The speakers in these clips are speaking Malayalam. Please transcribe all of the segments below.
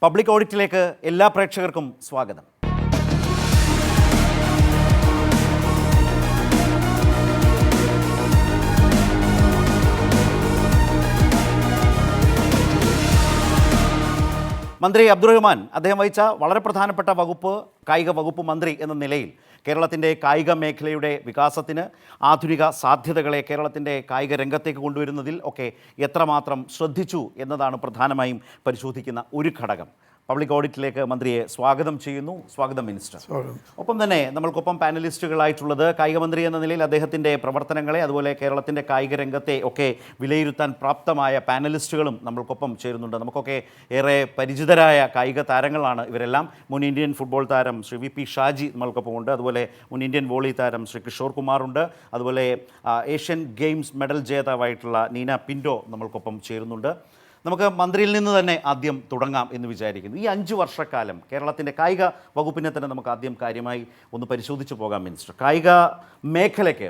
പബ്ലിക് ഓഡിറ്റിലേക്ക് എല്ലാ പ്രേക്ഷകർക്കും സ്വാഗതം. മന്ത്രി അബ്ദുറഹ്മാൻ അദ്ദേഹം വഹിച്ച വളരെ പ്രധാനപ്പെട്ട വകുപ്പ് കായിക വകുപ്പ് മന്ത്രി എന്ന നിലയിൽ കേരളത്തിൻ്റെ കായിക മേഖലയുടെ വികാസത്തിന് ആധുനിക സാധ്യതകളെ കേരളത്തിൻ്റെ കായിക രംഗത്തേക്ക് കൊണ്ടുവരുന്നതിൽ ഒക്കെ എത്രമാത്രം ശ്രദ്ധിച്ചു എന്നതാണ് പ്രധാനമായും പരിശോധിക്കുന്ന ഒരു ഘടകം. പബ്ലിക് ഓഡിറ്റിലേക്ക് മന്ത്രിയെ സ്വാഗതം ചെയ്യുന്നു. സ്വാഗതം മിനിസ്റ്റർ. ഒപ്പം തന്നെ നമ്മൾക്കൊപ്പം പാനലിസ്റ്റുകളായിട്ടുള്ളത് കായിക മന്ത്രി എന്ന നിലയിൽ അദ്ദേഹത്തിൻ്റെ പ്രവർത്തനങ്ങളെ അതുപോലെ കേരളത്തിൻ്റെ കായിക രംഗത്തെ ഒക്കെ വിലയിരുത്താൻ പ്രാപ്തമായ പാനലിസ്റ്റുകളും നമ്മൾക്കൊപ്പം ചേരുന്നുണ്ട്. നമുക്കൊക്കെ ഏറെ പരിചിതരായ കായിക താരങ്ങളാണ് ഇവരെല്ലാം. മുൻ ഇന്ത്യൻ ഫുട്ബോൾ താരം ശ്രീ വി ഷാജി നമ്മൾക്കൊപ്പമുണ്ട്. അതുപോലെ മുൻ ഇന്ത്യൻ വോളി താരം ശ്രീ കിഷോർ കുമാറുണ്ട്. അതുപോലെ ഏഷ്യൻ ഗെയിംസ് മെഡൽ ജേതാവായിട്ടുള്ള നീന പിൻഡോ നമ്മൾക്കൊപ്പം ചേരുന്നുണ്ട്. നമുക്ക് മന്ത്രിയിൽ നിന്ന് തന്നെ ആദ്യം തുടങ്ങാം എന്ന് വിചാരിക്കുന്നു. ഈ 5 വർഷക്കാലം കേരളത്തിൻ്റെ കായിക വകുപ്പിനെ തന്നെ നമുക്ക് ആദ്യം കാര്യമായി ഒന്ന് പരിശോധിച്ച് പോകാം മിനിസ്റ്റർ. കായിക മേഖലയ്ക്ക്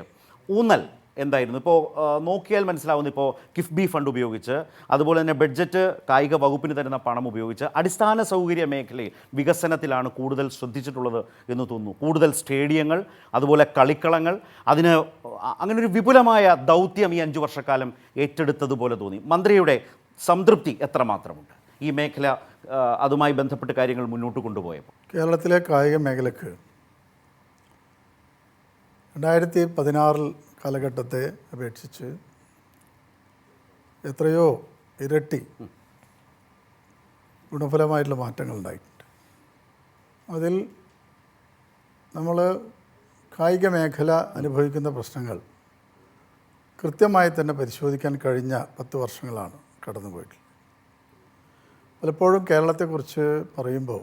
ഊന്നൽ എന്തായിരുന്നു? ഇപ്പോൾ നോക്കിയാൽ മനസ്സിലാവുന്ന ഇപ്പോൾ കിഫ്ബി ഫണ്ട് ഉപയോഗിച്ച്, അതുപോലെ തന്നെ ബഡ്ജറ്റ് കായിക വകുപ്പിന് തരുന്ന പണം ഉപയോഗിച്ച് അടിസ്ഥാന സൗകര്യ മേഖലയിൽ വികസനത്തിലാണ് കൂടുതൽ ശ്രദ്ധിച്ചിട്ടുള്ളത് എന്ന് തോന്നുന്നു. കൂടുതൽ സ്റ്റേഡിയങ്ങൾ, അതുപോലെ കളിക്കളങ്ങൾ, അതിന് അങ്ങനൊരു വിപുലമായ ദൗത്യം ഈ 5 വർഷക്കാലം ഏറ്റെടുത്തതുപോലെ തോന്നി. മന്ത്രിയുടെ സംതൃപ്തി എത്രമാത്രമുണ്ട് ഈ മേഖല അതുമായി ബന്ധപ്പെട്ട് കാര്യങ്ങൾ മുന്നോട്ട് കൊണ്ടുപോയപ്പോൾ? കേരളത്തിലെ കായിക മേഖലയ്ക്ക് 2016 കാലഘട്ടത്തെ അപേക്ഷിച്ച് എത്രയോ ഇരട്ടി ഗുണഫലമായിട്ടുള്ള മാറ്റങ്ങൾ ഉണ്ടായിട്ടുണ്ട്. അതിൽ നമ്മൾ കായിക മേഖല അനുഭവിക്കുന്ന പ്രശ്നങ്ങൾ കൃത്യമായി തന്നെ പരിശോധിക്കാൻ കഴിഞ്ഞ 10 വർഷങ്ങളാണ് കടന്നുപോയിട്ടുള്ളത്. പലപ്പോഴും കേരളത്തെക്കുറിച്ച് പറയുമ്പോൾ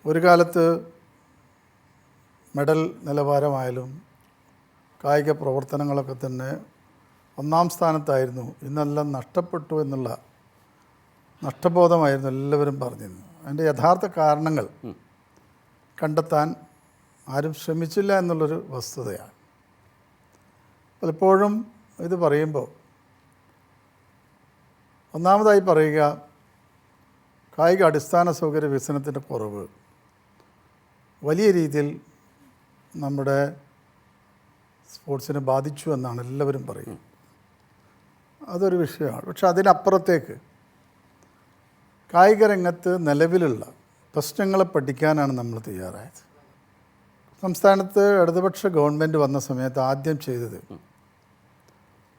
ഒരു കാലത്ത് മെഡൽ നിലവാരമായാലും കായിക പ്രവർത്തനങ്ങളൊക്കെ തന്നെ 1-ാം സ്ഥാനത്തായിരുന്നു. ഇന്നെല്ലാം നഷ്ടപ്പെട്ടു എന്നുള്ള നഷ്ടബോധമായിരുന്നു എല്ലാവരും പറഞ്ഞിരുന്നത്. അതിൻ്റെ യഥാർത്ഥ കാരണങ്ങൾ കണ്ടെത്താൻ ആരും ശ്രമിച്ചില്ല എന്നുള്ളൊരു വസ്തുതയാണ്. പലപ്പോഴും ഇത് പറയുമ്പോൾ ഒന്നാമതായി പറയുക, കായിക അടിസ്ഥാന സൗകര്യ വികസനത്തിൻ്റെ കുറവ് വലിയ രീതിയിൽ നമ്മുടെ സ്പോർട്സിനെ ബാധിച്ചു എന്നാണ് എല്ലാവരും പറയുന്നത്. അതൊരു വിഷയമാണ്. പക്ഷെ അതിനപ്പുറത്തേക്ക് കായിക രംഗത്ത് നിലവിലുള്ള പ്രശ്നങ്ങളെ പഠിക്കാനാണ് നമ്മൾ തയ്യാറായത്. സംസ്ഥാനത്ത് ഇടതുപക്ഷ ഗവൺമെൻറ് വന്ന സമയത്ത് ആദ്യം ചെയ്തത്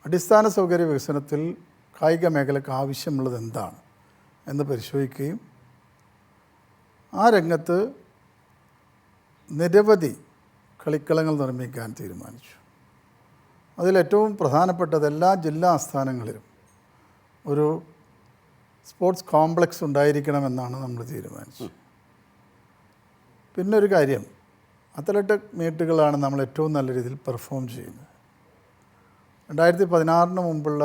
അടിസ്ഥാന സൗകര്യ വികസനത്തിൽ കായിക മേഖലയ്ക്ക് ആവശ്യമുള്ളത് എന്താണ് എന്ന് പരിശോധിക്കുകയും ആ രംഗത്ത് നിരവധി കളിക്കളങ്ങൾ നിർമ്മിക്കാൻ തീരുമാനിച്ചു. അതിലേറ്റവും പ്രധാനപ്പെട്ടത് എല്ലാ ജില്ലാ ആസ്ഥാനങ്ങളിലും ഒരു സ്പോർട്സ് കോംപ്ലക്സ് ഉണ്ടായിരിക്കണമെന്നാണ് നമ്മൾ തീരുമാനിച്ചത്. പിന്നെ ഒരു കാര്യം, അത്ലറ്റിക് മീറ്റുകളാണ് നമ്മൾ ഏറ്റവും നല്ല രീതിയിൽ പെർഫോം ചെയ്യുന്നത്. 2016 മുമ്പുള്ള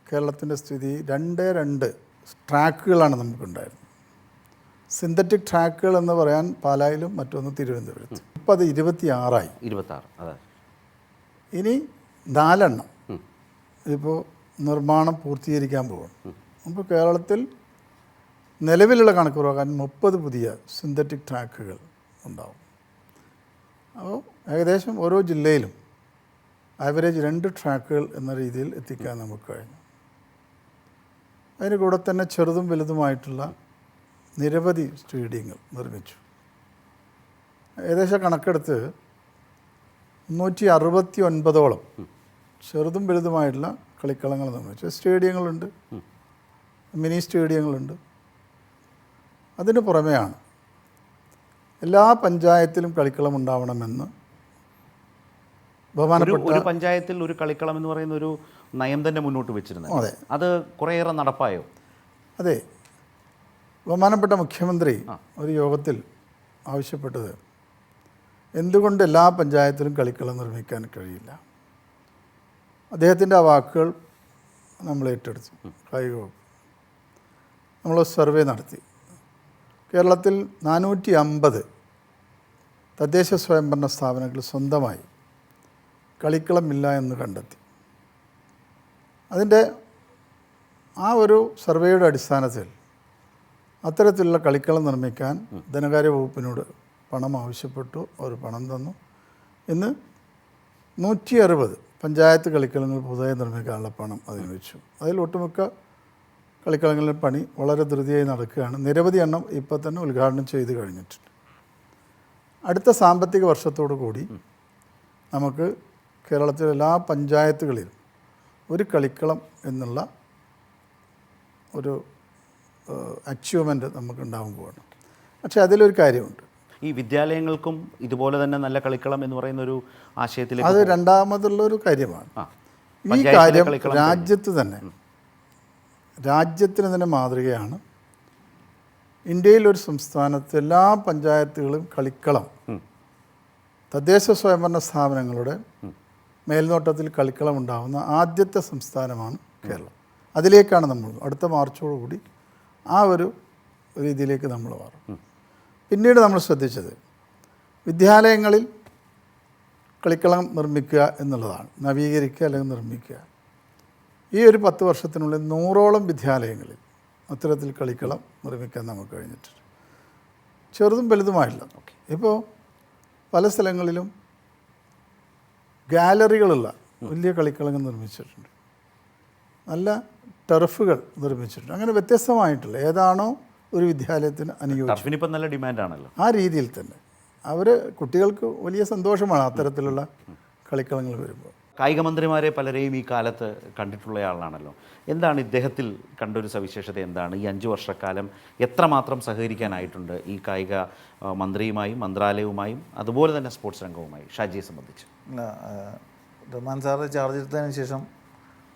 കേരളത്തിൻ്റെ സ്ഥിതി 2 ട്രാക്കുകളാണ് നമുക്കുണ്ടായിരുന്നത്. സിന്തറ്റിക് ട്രാക്കുകൾ എന്ന് പറയാൻ പാലായിലും മറ്റൊന്ന് തിരുവനന്തപുരത്ത്. ഇപ്പോൾ അത് 26 ഇനി 4 ഇപ്പോൾ നിർമ്മാണം പൂർത്തീകരിക്കാൻ പോകണം. അപ്പോൾ കേരളത്തിൽ നിലവിലുള്ള കണക്ക് പ്രകാരം 30 പുതിയ സിന്തറ്റിക് ട്രാക്കുകൾ ഉണ്ടാവും. അപ്പോൾ ഏകദേശം ഓരോ ജില്ലയിലും ആവറേജ് 2 ട്രാക്കുകൾ എന്ന രീതിയിൽ എത്തിക്കാൻ നമുക്ക് കഴിഞ്ഞു. അതിന് കൂടെ തന്നെ ചെറുതും വലുതുമായിട്ടുള്ള നിരവധി സ്റ്റേഡിയങ്ങൾ നിർമ്മിച്ചു. ഏകദേശം കണക്കെടുത്ത് 369ഓളം ചെറുതും വലുതുമായിട്ടുള്ള കളിക്കളങ്ങൾ നിർമ്മിച്ചു. സ്റ്റേഡിയങ്ങളുണ്ട്, മിനി സ്റ്റേഡിയങ്ങളുണ്ട്. അതിന് പുറമെയാണ് എല്ലാ പഞ്ചായത്തിലും കളിക്കളം ഉണ്ടാവണമെന്ന് ഒരു പഞ്ചായത്തിൽ ഒരു കളിക്കളം എന്ന് പറയുന്ന ഒരു നയം തന്നെ മുന്നോട്ട് വെച്ചിരുന്നത്. അതെ, അത് കുറേയേറെ നടപ്പായോ? അതെ. ബഹുമാനപ്പെട്ട മുഖ്യമന്ത്രി ഒരു യോഗത്തിൽ ആവശ്യപ്പെട്ടത് എന്തുകൊണ്ട് എല്ലാ പഞ്ചായത്തിലും കളിക്കളം നിർമ്മിക്കാൻ കഴിയില്ല. അദ്ദേഹത്തിൻ്റെ ആ വാക്കുകൾ നമ്മൾ ഏറ്റെടുത്തു. കായിക വകുപ്പ് നമ്മൾ സർവേ നടത്തി. കേരളത്തിൽ 450 തദ്ദേശ സ്വയംഭരണ സ്ഥാപനങ്ങൾ സ്വന്തമായി കളിക്കളമില്ല എന്ന് കണ്ടെത്തി. അതിൻ്റെ ആ ഒരു സർവേയുടെ അടിസ്ഥാനത്തിൽ അത്തരത്തിലുള്ള കളിക്കളം നിർമ്മിക്കാൻ ധനകാര്യ വകുപ്പിനോട് പണം ആവശ്യപ്പെട്ടു. അവർ പണം തന്നു. ഇന്ന് 160 പഞ്ചായത്ത് കളിക്കളങ്ങൾ പുതുതായി നിർമ്മിക്കാനുള്ള പണം അതിന് വെച്ചു. അതിൽ ഒട്ടുമിക്ക കളിക്കളങ്ങളിലെ പണി വളരെ ധൃതിയായി നടക്കുകയാണ്. നിരവധി എണ്ണം ഇപ്പോൾ തന്നെ ഉദ്ഘാടനം ചെയ്ത് കഴിഞ്ഞിട്ടുണ്ട്. അടുത്ത സാമ്പത്തിക വർഷത്തോടു കൂടി നമുക്ക് കേരളത്തിലെ എല്ലാ പഞ്ചായത്തുകളിലും ഒരു കളിക്കളം എന്നുള്ള ഒരു അച്ചീവ്മെൻറ്റ് നമുക്ക് ഉണ്ടാകാൻ പോകണം. പക്ഷേ അതിലൊരു കാര്യമുണ്ട്. ഈ വിദ്യാലയങ്ങൾക്കും ഇതുപോലെ തന്നെ നല്ല കളിക്കളം എന്ന് പറയുന്ന ഒരു ആശയത്തിലേക്ക് അത് രണ്ടാമതുള്ളൊരു കാര്യമാണ്. ഈ പഞ്ചായത്തിലെ കാര്യം കളിക്കളം രാജ്യത്തിന് തന്നെ മാതൃകയാണ്. ഇന്ത്യയിലൊരു സംസ്ഥാനത്ത് എല്ലാ പഞ്ചായത്തുകളും കളിക്കളം, തദ്ദേശ സ്വയംഭരണ സ്ഥാപനങ്ങളുടെ മേൽനോട്ടത്തിൽ കളിക്കളം ഉണ്ടാകുന്ന ആദ്യത്തെ സംസ്ഥാനമാണ് കേരളം. അതിലേക്കാണ് നമ്മൾ അടുത്ത മാർച്ചോടുകൂടി ആ ഒരു രീതിയിലേക്ക് നമ്മൾ മാറും. പിന്നീട് നമ്മൾ ശ്രദ്ധിച്ചത് വിദ്യാലയങ്ങളിൽ കളിക്കളം നിർമ്മിക്കുക എന്നുള്ളതാണ്. നവീകരിക്കുക അല്ലെങ്കിൽ നിർമ്മിക്കുക. ഈ ഒരു 10 വർഷത്തിനുള്ളിൽ 100ഓളം വിദ്യാലയങ്ങളിൽ അത്തരത്തിൽ കളിക്കളം നിർമ്മിക്കാൻ നമുക്ക് കഴിഞ്ഞിട്ടുണ്ട്. ചെറുതും വലുതുമായില്ല. ഇപ്പോൾ പല സ്ഥലങ്ങളിലും ഗാലറികളുള്ള വലിയ കളിക്കളങ്ങൾ നിർമ്മിച്ചിട്ടുണ്ട്. നല്ല ടർഫുകൾ നിർമ്മിച്ചിട്ടുണ്ട്. അങ്ങനെ വ്യത്യസ്തമായിട്ടുള്ള ഏതാണോ ഒരു വിദ്യാലയത്തിന് അനുയോജ്യം, ഇപ്പം നല്ല ഡിമാൻഡാണല്ലോ, ആ രീതിയിൽ തന്നെ അവർ കുട്ടികൾക്ക് വലിയ സന്തോഷമാണ് അത്തരത്തിലുള്ള കളിക്കളങ്ങൾ വരുമ്പോൾ. കായിക മന്ത്രിമാരെ പലരെയും ഈ കാലത്ത് കണ്ടിട്ടുള്ളയാളാണല്ലോ. എന്താണ് ഇദ്ദേഹത്തിൽ കണ്ടൊരു സവിശേഷത? എന്താണ് ഈ 5 വർഷക്കാലം എത്രമാത്രം സഹകരിക്കാനായിട്ടുണ്ട് ഈ കായിക മന്ത്രിയുമായും മന്ത്രാലയവുമായും അതുപോലെ തന്നെ സ്പോർട്സ് രംഗവുമായി ഷാജിയെ സംബന്ധിച്ച്? റഹ്മാൻ സാറ് ചാർജ് എടുത്തതിന് ശേഷം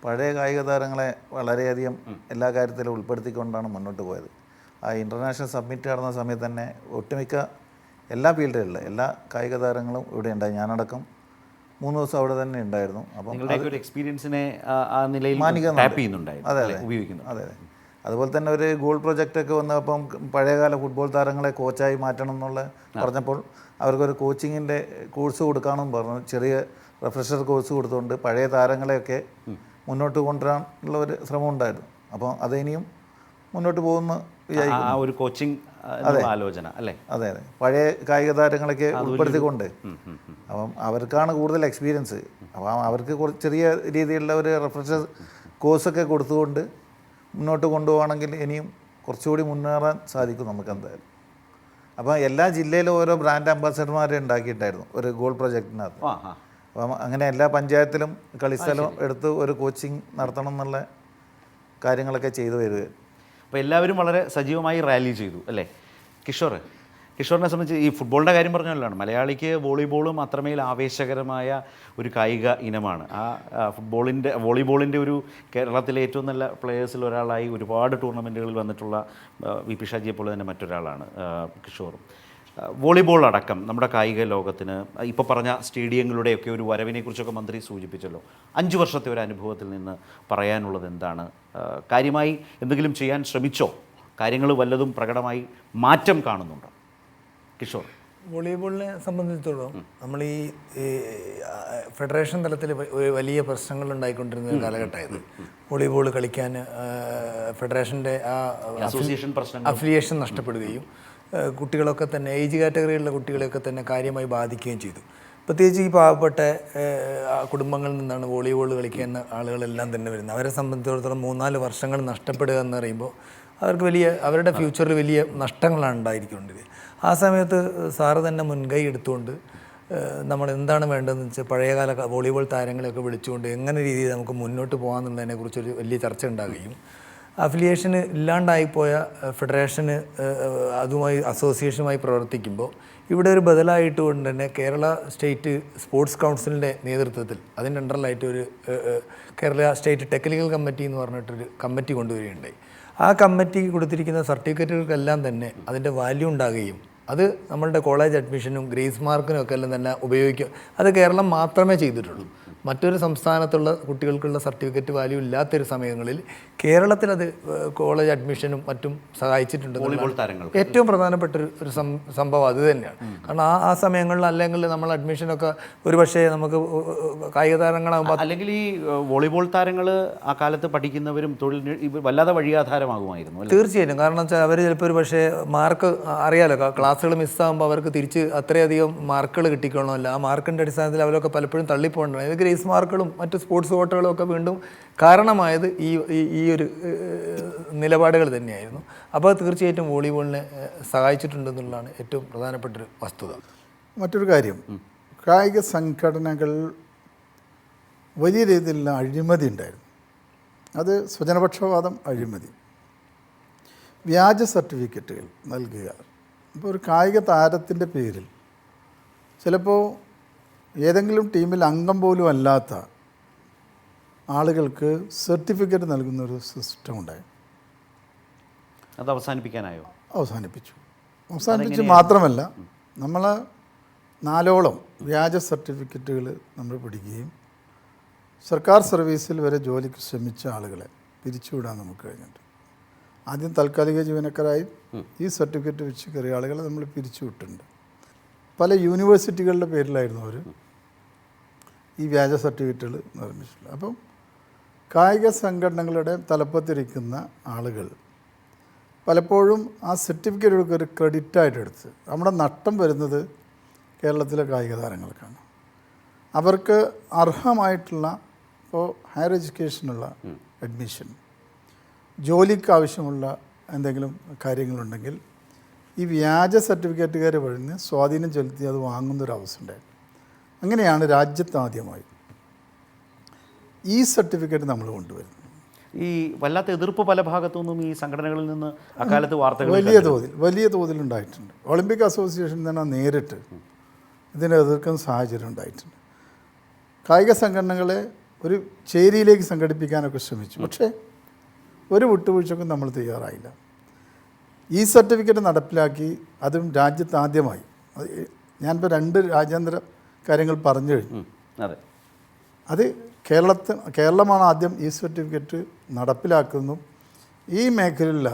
പഴയ കായിക താരങ്ങളെ വളരെയധികം എല്ലാ കാര്യത്തിലും ഉൾപ്പെടുത്തിക്കൊണ്ടാണ് മുന്നോട്ട് പോയത്. ആ ഇൻ്റർനാഷണൽ സബ്മിറ്റ് നടന്ന സമയത്ത് തന്നെ ഒട്ടുമിക്ക എല്ലാ ഫീൽഡിലുള്ള എല്ലാ കായിക താരങ്ങളും ഇവിടെ ഉണ്ടായി. ഞാനടക്കം 3 ദിവസം അവിടെ തന്നെ ഉണ്ടായിരുന്നു. അപ്പം ഒരു എക്സ്പീരിയൻസിനെ ആ നിലയിൽ ടാപ്പ് ചെയ്യുന്നുണ്ടായിരുന്നു. അതെ അതെ ഉപയോഗിക്കുന്നു. അതെ അതെ. അതുപോലെ തന്നെ ഒരു ഗോൾ പ്രൊജക്റ്റൊക്കെ വന്നപ്പം പഴയകാല ഫുട്ബോൾ താരങ്ങളെ കോച്ചായി മാറ്റണം എന്നുള്ള പറഞ്ഞപ്പോൾ അവർക്കൊരു കോച്ചിങ്ങിൻ്റെ കോഴ്സ് കൊടുക്കാമെന്നും പറഞ്ഞു. ചെറിയ റിഫ്രഷർ കോഴ്സ് കൊടുത്തുകൊണ്ട് പഴയ താരങ്ങളെയൊക്കെ മുന്നോട്ട് കൊണ്ടുവരാനുള്ള ഒരു ശ്രമം ഉണ്ടായിരുന്നു. അപ്പോൾ അതിനിയും മുന്നോട്ട് പോകുന്ന ആ ഒരു കോച്ചിങ് ആലോചന അല്ലേ? അതെ അതെ. പഴയ കായിക താരങ്ങളൊക്കെ ഉൾപ്പെടുത്തിക്കൊണ്ട് അപ്പം അവർക്കാണ് കൂടുതൽ എക്സ്പീരിയൻസ്. അപ്പം അവർക്ക് ചെറിയ രീതിയിലുള്ള ഒരു റിഫ്രഷർ കോഴ്സൊക്കെ കൊടുത്തുകൊണ്ട് മുന്നോട്ട് കൊണ്ടുപോകണമെങ്കിൽ ഇനിയും കുറച്ചുകൂടി മുന്നേറാൻ സാധിക്കും നമുക്ക് എന്തായാലും. അപ്പോൾ എല്ലാ ജില്ലയിലും ഓരോ ബ്രാൻഡ് അംബാസഡർമാരെ ഉണ്ടാക്കിയിട്ടായിരുന്നു ഒരു ഗോൾ പ്രൊജക്റ്റിനകത്ത്. അപ്പം അങ്ങനെ എല്ലാ പഞ്ചായത്തിലും കളിസ്ഥലം എടുത്ത് ഒരു കോച്ചിങ് നടത്തണം എന്നുള്ള കാര്യങ്ങളൊക്കെ ചെയ്തു വരിക. അപ്പോൾ എല്ലാവരും വളരെ സജീവമായി റാലി ചെയ്തു അല്ലേ? കിഷോറിനെ സംബന്ധിച്ച് ഈ ഫുട്ബോളിൻ്റെ കാര്യം പറഞ്ഞല്ലോ, മലയാളിക്ക് വോളിബോളും അത്രമേൽ ആവേശകരമായ ഒരു കായിക ഇനമാണ്. ആ വോളിബോളിൻ്റെ ഒരു കേരളത്തിലെ ഏറ്റവും നല്ല പ്ലെയേഴ്സിൽ ഒരാളായി ഒരുപാട് ടൂർണമെൻറ്റുകളിൽ വന്നിട്ടുള്ള വി പി ഷാജിയെ പോലെ തന്നെ മറ്റൊരാളാണ് കിഷോറും. വോളിബോൾ അടക്കം നമ്മുടെ കായിക ലോകത്തിന് ഇപ്പോൾ പറഞ്ഞ സ്റ്റേഡിയങ്ങളുടെയൊക്കെ ഒരു വരവിനെക്കുറിച്ചൊക്കെ മന്ത്രി സൂചിപ്പിച്ചല്ലോ. 5 വർഷത്തെ ഒരു അനുഭവത്തിൽ നിന്ന് പറയാനുള്ളത് എന്താണ്? കാര്യമായി എന്തെങ്കിലും ചെയ്യാൻ ശ്രമിച്ചോ? കാര്യങ്ങൾ വല്ലതും പ്രകടമായി മാറ്റം കാണുന്നുണ്ടോ കിഷോർ? വോളിബോളിനെ സംബന്ധിച്ചിടത്തോളം നമ്മൾ ഈ ഫെഡറേഷൻ തലത്തിൽ വലിയ പ്രശ്നങ്ങൾ ഉണ്ടായിക്കൊണ്ടിരുന്ന ഒരു കാലഘട്ടമായത്. വോളിബോൾ കളിക്കാൻ ഫെഡറേഷൻ്റെ ആ അഫിലിയേഷൻ നഷ്ടപ്പെടുകയും കുട്ടികളൊക്കെ തന്നെ ഏജ് കാറ്റഗറിയിലുള്ള കുട്ടികളെയൊക്കെ തന്നെ കാര്യമായി ബാധിക്കുകയും ചെയ്തു. പ്രത്യേകിച്ച് ഈ പാവപ്പെട്ട കുടുംബങ്ങളിൽ നിന്നാണ് വോളിബോൾ കളിക്കുന്ന ആളുകളെല്ലാം തന്നെ വരുന്നത്. അവരെ സംബന്ധിച്ചിടത്തോളം 3-4 വർഷങ്ങൾ നഷ്ടപ്പെടുക എന്ന് പറയുമ്പോൾ അവർക്ക് അവരുടെ ഫ്യൂച്ചറിൽ വലിയ നഷ്ടങ്ങളാണ് ഉണ്ടായിരിക്കുന്നത്. ആ സമയത്ത് സാറ് തന്നെ മുൻകൈ എടുത്തുകൊണ്ട് നമ്മൾ എന്താണ് വേണ്ടതെന്ന് വെച്ചാൽ പഴയകാല വോളിബോൾ താരങ്ങളെയൊക്കെ വിളിച്ചുകൊണ്ട് എങ്ങനെ രീതിയിൽ നമുക്ക് മുന്നോട്ട് പോകാമെന്നുള്ളതിനെക്കുറിച്ചൊരു വലിയ ചർച്ച ഉണ്ടാകുകയും അഫിലിയേഷന് ഇല്ലാണ്ടായിപ്പോയ ഫെഡറേഷന് അതുമായി അസോസിയേഷനുമായി പ്രവർത്തിക്കുമ്പോൾ ഇവിടെ ഒരു ബദലായിട്ട് കൊണ്ട് തന്നെ കേരള സ്റ്റേറ്റ് സ്പോർട്സ് കൗൺസിലിൻ്റെ നേതൃത്വത്തിൽ അതിൻ്റെ അണ്ടറിലായിട്ട് ഒരു കേരള സ്റ്റേറ്റ് ടെക്നിക്കൽ കമ്മിറ്റി എന്ന് പറഞ്ഞിട്ടൊരു കമ്മിറ്റി കൊണ്ടുവരികയുണ്ടായി. ആ കമ്മിറ്റിക്ക് കൊടുത്തിരിക്കുന്ന സർട്ടിഫിക്കറ്റുകൾക്കെല്ലാം തന്നെ അതിൻ്റെ വാല്യൂ ഉണ്ടാകുകയും അത് നമ്മളുടെ കോളേജ് അഡ്മിഷനും ഗ്രേസ് മാർക്കിനും ഒക്കെ എല്ലാം തന്നെ ഉപയോഗിക്കും. അത് കേരളം മാത്രമേ ചെയ്തിട്ടുള്ളൂ. മറ്റൊരു സംസ്ഥാനത്തുള്ള കുട്ടികൾക്കുള്ള സർട്ടിഫിക്കറ്റ് വാല്യൂ ഇല്ലാത്തൊരു സമയങ്ങളിൽ കേരളത്തിൽ അത് കോളേജ് അഡ്മിഷനും മറ്റും സഹായിച്ചിട്ടുണ്ട്. വോളിബോൾ താരങ്ങൾ ഏറ്റവും പ്രധാനപ്പെട്ട ഒരു സംഭവം അത് തന്നെയാണ്. കാരണം ആ സമയങ്ങളിൽ അല്ലെങ്കിൽ നമ്മൾ അഡ്മിഷനൊക്കെ ഒരു പക്ഷേ നമുക്ക് കായിക താരങ്ങളാകുമ്പോൾ അല്ലെങ്കിൽ ഈ വോളിബോൾ താരങ്ങൾ ആ കാലത്ത് പഠിക്കുന്നവരും വല്ലാതെ വഴിയാധാരമാകുമായിരുന്നു അല്ലേ? തീർച്ചയായിട്ടും. കാരണം വെച്ചാൽ അവർ ചിലപ്പോൾ ഒരു പക്ഷേ മാർക്ക് അറിയാലോ, ക്ലാസ്സുകൾ മിസ്സാകുമ്പോൾ അവർക്ക് തിരിച്ച് അത്രയധികം മാർക്കുകൾ കിട്ടിക്കോളണമല്ല. ആ മാർക്കിൻ്റെ അടിസ്ഥാനത്തിൽ അവരൊക്കെ പലപ്പോഴും തള്ളിപ്പോകേണ്ടതാണ്. ഇത് ഗ്രേസ് മാർക്കുകളും മറ്റ് സ്പോർട്സ് കോട്ടകളും ഒക്കെ വീണ്ടും കാരണമായത് ഈ ഒരു നിലപാടുകൾ തന്നെയായിരുന്നു. അപ്പോൾ തീർച്ചയായിട്ടും വോളിബോളിനെ സഹായിച്ചിട്ടുണ്ടെന്നുള്ളതാണ് ഏറ്റവും പ്രധാനപ്പെട്ടൊരു വസ്തുത. മറ്റൊരു കാര്യം, കായിക സംഘടനകൾ വലിയ രീതിയിലുള്ള അഴിമതി ഉണ്ടായിരുന്നു. അത് സ്വജനപക്ഷപാതം, അഴിമതി, വ്യാജ സർട്ടിഫിക്കറ്റുകൾ നൽകുക. ഇപ്പോൾ ഒരു കായിക താരത്തിൻ്റെ പേരിൽ ചിലപ്പോൾ ഏതെങ്കിലും ടീമിൽ അംഗം പോലും അല്ലാത്ത ആളുകൾക്ക് സർട്ടിഫിക്കറ്റ് നൽകുന്നൊരു സിസ്റ്റം ഉണ്ടായി. അത് അവസാനിപ്പിക്കാനായോ? അവസാനിപ്പിച്ചു മാത്രമല്ല, നമ്മൾ 4ഓളം വ്യാജ സർട്ടിഫിക്കറ്റുകൾ നമ്മൾ പിടിക്കുകയും സർക്കാർ സർവീസിൽ വരെ ജോലിക്ക് ശ്രമിച്ച ആളുകളെ പിരിച്ചുവിടാൻ നമുക്ക് കഴിഞ്ഞിട്ടുണ്ട്. ആദ്യം താൽക്കാലിക ജീവനക്കാരായി ഈ സർട്ടിഫിക്കറ്റ് വെച്ച് കയറിയ ആളുകളെ നമ്മൾ പിരിച്ചുവിട്ടിട്ടുണ്ട്. പല യൂണിവേഴ്സിറ്റികളുടെ പേരിലായിരുന്നു അവർ ഈ വ്യാജ സർട്ടിഫിക്കറ്റുകൾ നിർമ്മിച്ചിട്ടുള്ളത്. അപ്പം കായിക സംഘടനകളുടെ തലപ്പത്തിരിക്കുന്ന ആളുകൾ പലപ്പോഴും ആ സർട്ടിഫിക്കറ്റുകൾക്ക് ഒരു ക്രെഡിറ്റായിട്ട് എടുത്ത് നമ്മുടെ നഷ്ടം വരുന്നത് കേരളത്തിലെ കായിക താരങ്ങൾക്കാണ്. അവർക്ക് അർഹമായിട്ടുള്ള ഇപ്പോൾ ഹയർ എഡ്യൂക്കേഷനുള്ള അഡ്മിഷൻ, ജോലിക്ക് ആവശ്യമുള്ള എന്തെങ്കിലും കാര്യങ്ങളുണ്ടെങ്കിൽ ഈ വ്യാജ സർട്ടിഫിക്കറ്റുകാർ വഴി സ്വാധീനം ചെലുത്തി അത് വാങ്ങുന്നൊരവസ്ഥ ഉണ്ടായിരുന്നു. അങ്ങനെയാണ് രാജ്യത്ത് ആദ്യമായി ഈ സർട്ടിഫിക്കറ്റ് നമ്മൾ കൊണ്ടുവരുന്നത്. ഈ വല്ലാത്ത എതിർപ്പ് പല ഭാഗത്തു നിന്നും ഈ സംഘടനകളിൽ നിന്ന് അക്കാലത്ത് വാർത്തകൾ വലിയ തോതിൽ ഉണ്ടായിട്ടുണ്ട്. ഒളിമ്പിക് അസോസിയേഷൻ തന്നെ നേരിട്ട് ഇതിനെ എതിർക്കുന്ന സാഹചര്യം ഉണ്ടായിട്ടുണ്ട്. കായിക സംഘടനകളെ ഒരു ചേരിയിലേക്ക് സംഘടിപ്പിക്കാനൊക്കെ ശ്രമിച്ചു. പക്ഷേ ഒരു വിട്ടുവീഴ്ചക്കും നമ്മൾ തയ്യാറായില്ല. ഈ സർട്ടിഫിക്കറ്റ് നടപ്പിലാക്കി, അതും രാജ്യത്ത് ആദ്യമായി. ഞാനിപ്പോൾ 2 രാജ്യാന്തര കാര്യങ്ങൾ പറഞ്ഞു കഴിഞ്ഞു. അത് കേരളമാണ് ആദ്യം ഈ സർട്ടിഫിക്കറ്റ് നടപ്പിലാക്കുന്നു. ഈ മേഖലയിലുള്ള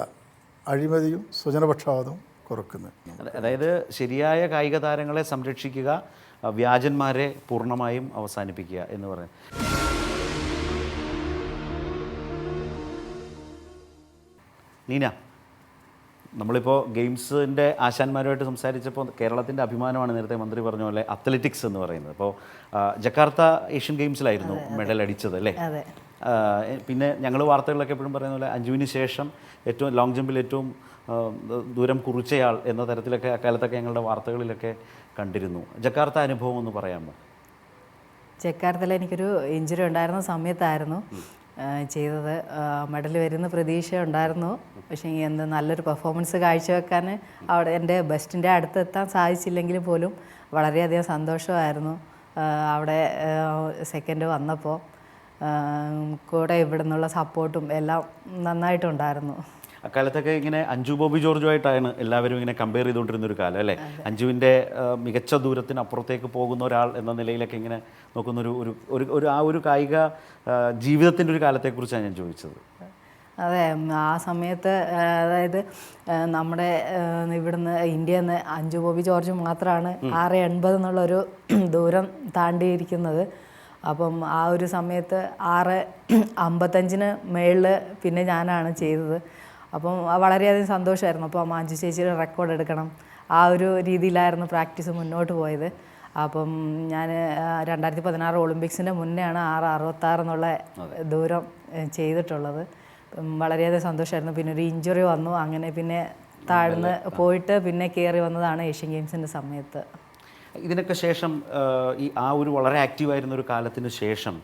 അഴിമതിയും സ്വജനപക്ഷപാതവും കുറക്കുന്നത്. അതായത് ശരിയായ കായിക താരങ്ങളെ സംരക്ഷിക്കുക, വ്യാജന്മാരെ പൂർണ്ണമായും അവസാനിപ്പിക്കുക എന്ന് പറയുന്നത്. നീന, നമ്മളിപ്പോൾ ഗെയിംസിൻ്റെ ആശാന്മാരുമായിട്ട് സംസാരിച്ചപ്പോൾ കേരളത്തിൻ്റെ അഭിമാനമാണ് നേരത്തെ മന്ത്രി പറഞ്ഞ പോലെ അത്ലറ്റിക്സ് എന്ന് പറയുന്നത്. അപ്പോൾ ജക്കാർത്ത ഏഷ്യൻ ഗെയിംസിലായിരുന്നു മെഡൽ അടിച്ചത് അല്ലേ? പിന്നെ ഞങ്ങൾ വാർത്തകളിലൊക്കെ എപ്പോഴും പറയുന്ന പോലെ അഞ്ജുവിന് ശേഷം ഏറ്റവും ലോങ് ജമ്പിൽ ഏറ്റവും ദൂരം കുറിച്ചയാൾ എന്ന തരത്തിലൊക്കെ അക്കാലത്തൊക്കെ ഞങ്ങളുടെ വാർത്തകളിലൊക്കെ കണ്ടിരുന്നു. ജക്കാർത്ത അനുഭവം ഒന്ന് പറയാമോ? ജക്കാർത്തയിൽ എനിക്കൊരു ഇഞ്ചുറി ഉണ്ടായിരുന്ന സമയത്തായിരുന്നു ചെയ്തത്. മെഡൽ വരുന്ന പ്രതീക്ഷ ഉണ്ടായിരുന്നു. പക്ഷേ എന്ത് നല്ലൊരു പെർഫോമൻസ് കാഴ്ചവെക്കാൻ അവിടെ എൻ്റെ ബെസ്റ്റിൻ്റെ അടുത്തെത്താൻ സാധിച്ചില്ലെങ്കിൽ പോലും വളരെയധികം സന്തോഷമായിരുന്നു. അവിടെ സെക്കൻഡ് വന്നപ്പോൾ കൂടെ ഇവിടെ നിന്നുള്ള സപ്പോർട്ടും എല്ലാം നന്നായിട്ടുണ്ടായിരുന്നു. അക്കാലത്തൊക്കെ ഇങ്ങനെ അഞ്ജു ബോബി ജോർജുമായിട്ടാണ് എല്ലാവരും ഇങ്ങനെ കമ്പയർ ചെയ്തുകൊണ്ടിരുന്നൊരു കാലം അല്ലേ? അഞ്ജുവിൻ്റെ മികച്ച ദൂരത്തിന് അപ്പുറത്തേക്ക് പോകുന്ന ഒരാൾ എന്ന നിലയിലൊക്കെ ഇങ്ങനെ നോക്കുന്നൊരു ആ ഒരു കായിക ജീവിതത്തിൻ്റെ ഒരു കാലത്തെക്കുറിച്ചാണ് ഞാൻ ചോദിച്ചത്. അതെ, ആ സമയത്ത് അതായത് നമ്മുടെ ഇവിടുന്ന് ഇന്ത്യയിൽ നിന്ന് അഞ്ജു ബോബി ജോർജ് മാത്രമാണ് 6.80 എന്നുള്ളൊരു ദൂരം അപ്പം ആ ഒരു സമയത്ത് 6.55 മേളിൽ പിന്നെ ഞാനാണ് ചെയ്തത്. അപ്പം വളരെയധികം സന്തോഷമായിരുന്നു. അപ്പം അഞ്ജു ചേച്ചിയുടെ റെക്കോർഡ് എടുക്കണം, ആ ഒരു രീതിയിലായിരുന്നു പ്രാക്ടീസ് മുന്നോട്ട് പോയത്. അപ്പം ഞാൻ 2016 ഒളിമ്പിക്സിൻ്റെ മുന്നെയാണ് 6.66 എന്നുള്ള ദൂരം ചെയ്തിട്ടുള്ളത്. വളരെയധികം സന്തോഷമായിരുന്നു. പിന്നെ ഒരു ഇഞ്ചുറി വന്നു, അങ്ങനെ പിന്നെ താഴ്ന്ന് പോയിട്ട് പിന്നെ കയറി വന്നതാണ് ഏഷ്യൻ ഗെയിംസിൻ്റെ സമയത്ത്. ഇതിനൊക്കെ ശേഷം ആ ഒരു വളരെ ആക്റ്റീവായിരുന്ന ഒരു കാലത്തിന് ശേഷം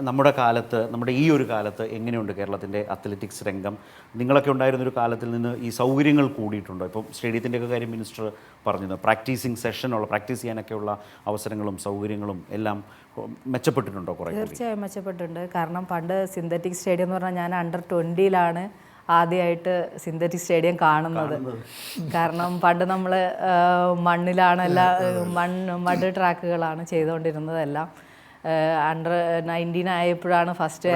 നമ്മുടെ ഈ ഒരു കാലത്ത് എങ്ങനെയുണ്ട് കേരളത്തിൻ്റെ അത്ലറ്റിക്സ് രംഗം? നിങ്ങളൊക്കെ ഉണ്ടായിരുന്നൊരു കാലത്തിൽ നിന്ന് ഈ സൗകര്യങ്ങൾ കൂടിയിട്ടുണ്ടോ? ഇപ്പം സ്റ്റേഡിയത്തിൻ്റെയൊക്കെ കാര്യം മിനിസ്റ്റർ പറഞ്ഞിരുന്നു. പ്രാക്ടീസ് ചെയ്യാനൊക്കെയുള്ള അവസരങ്ങളും സൗകര്യങ്ങളും എല്ലാം മെച്ചപ്പെട്ടിട്ടുണ്ടോ? കുറേ തീർച്ചയായും മെച്ചപ്പെട്ടിട്ടുണ്ട്. കാരണം പണ്ട് സിന്തറ്റിക് സ്റ്റേഡിയം എന്ന് പറഞ്ഞാൽ ഞാൻ അണ്ടർ 20-ലാണ് ആദ്യമായിട്ട് സിന്തറ്റിക് സ്റ്റേഡിയം കാണുന്നത്. കാരണം പണ്ട് നമ്മൾ മണ്ണിലാണ് മഡ് ട്രാക്കുകളാണ് ചെയ്തുകൊണ്ടിരുന്നതെല്ലാം. അണ്ടർ 19 ആയപ്പോഴാണ് ഫസ്റ്റ്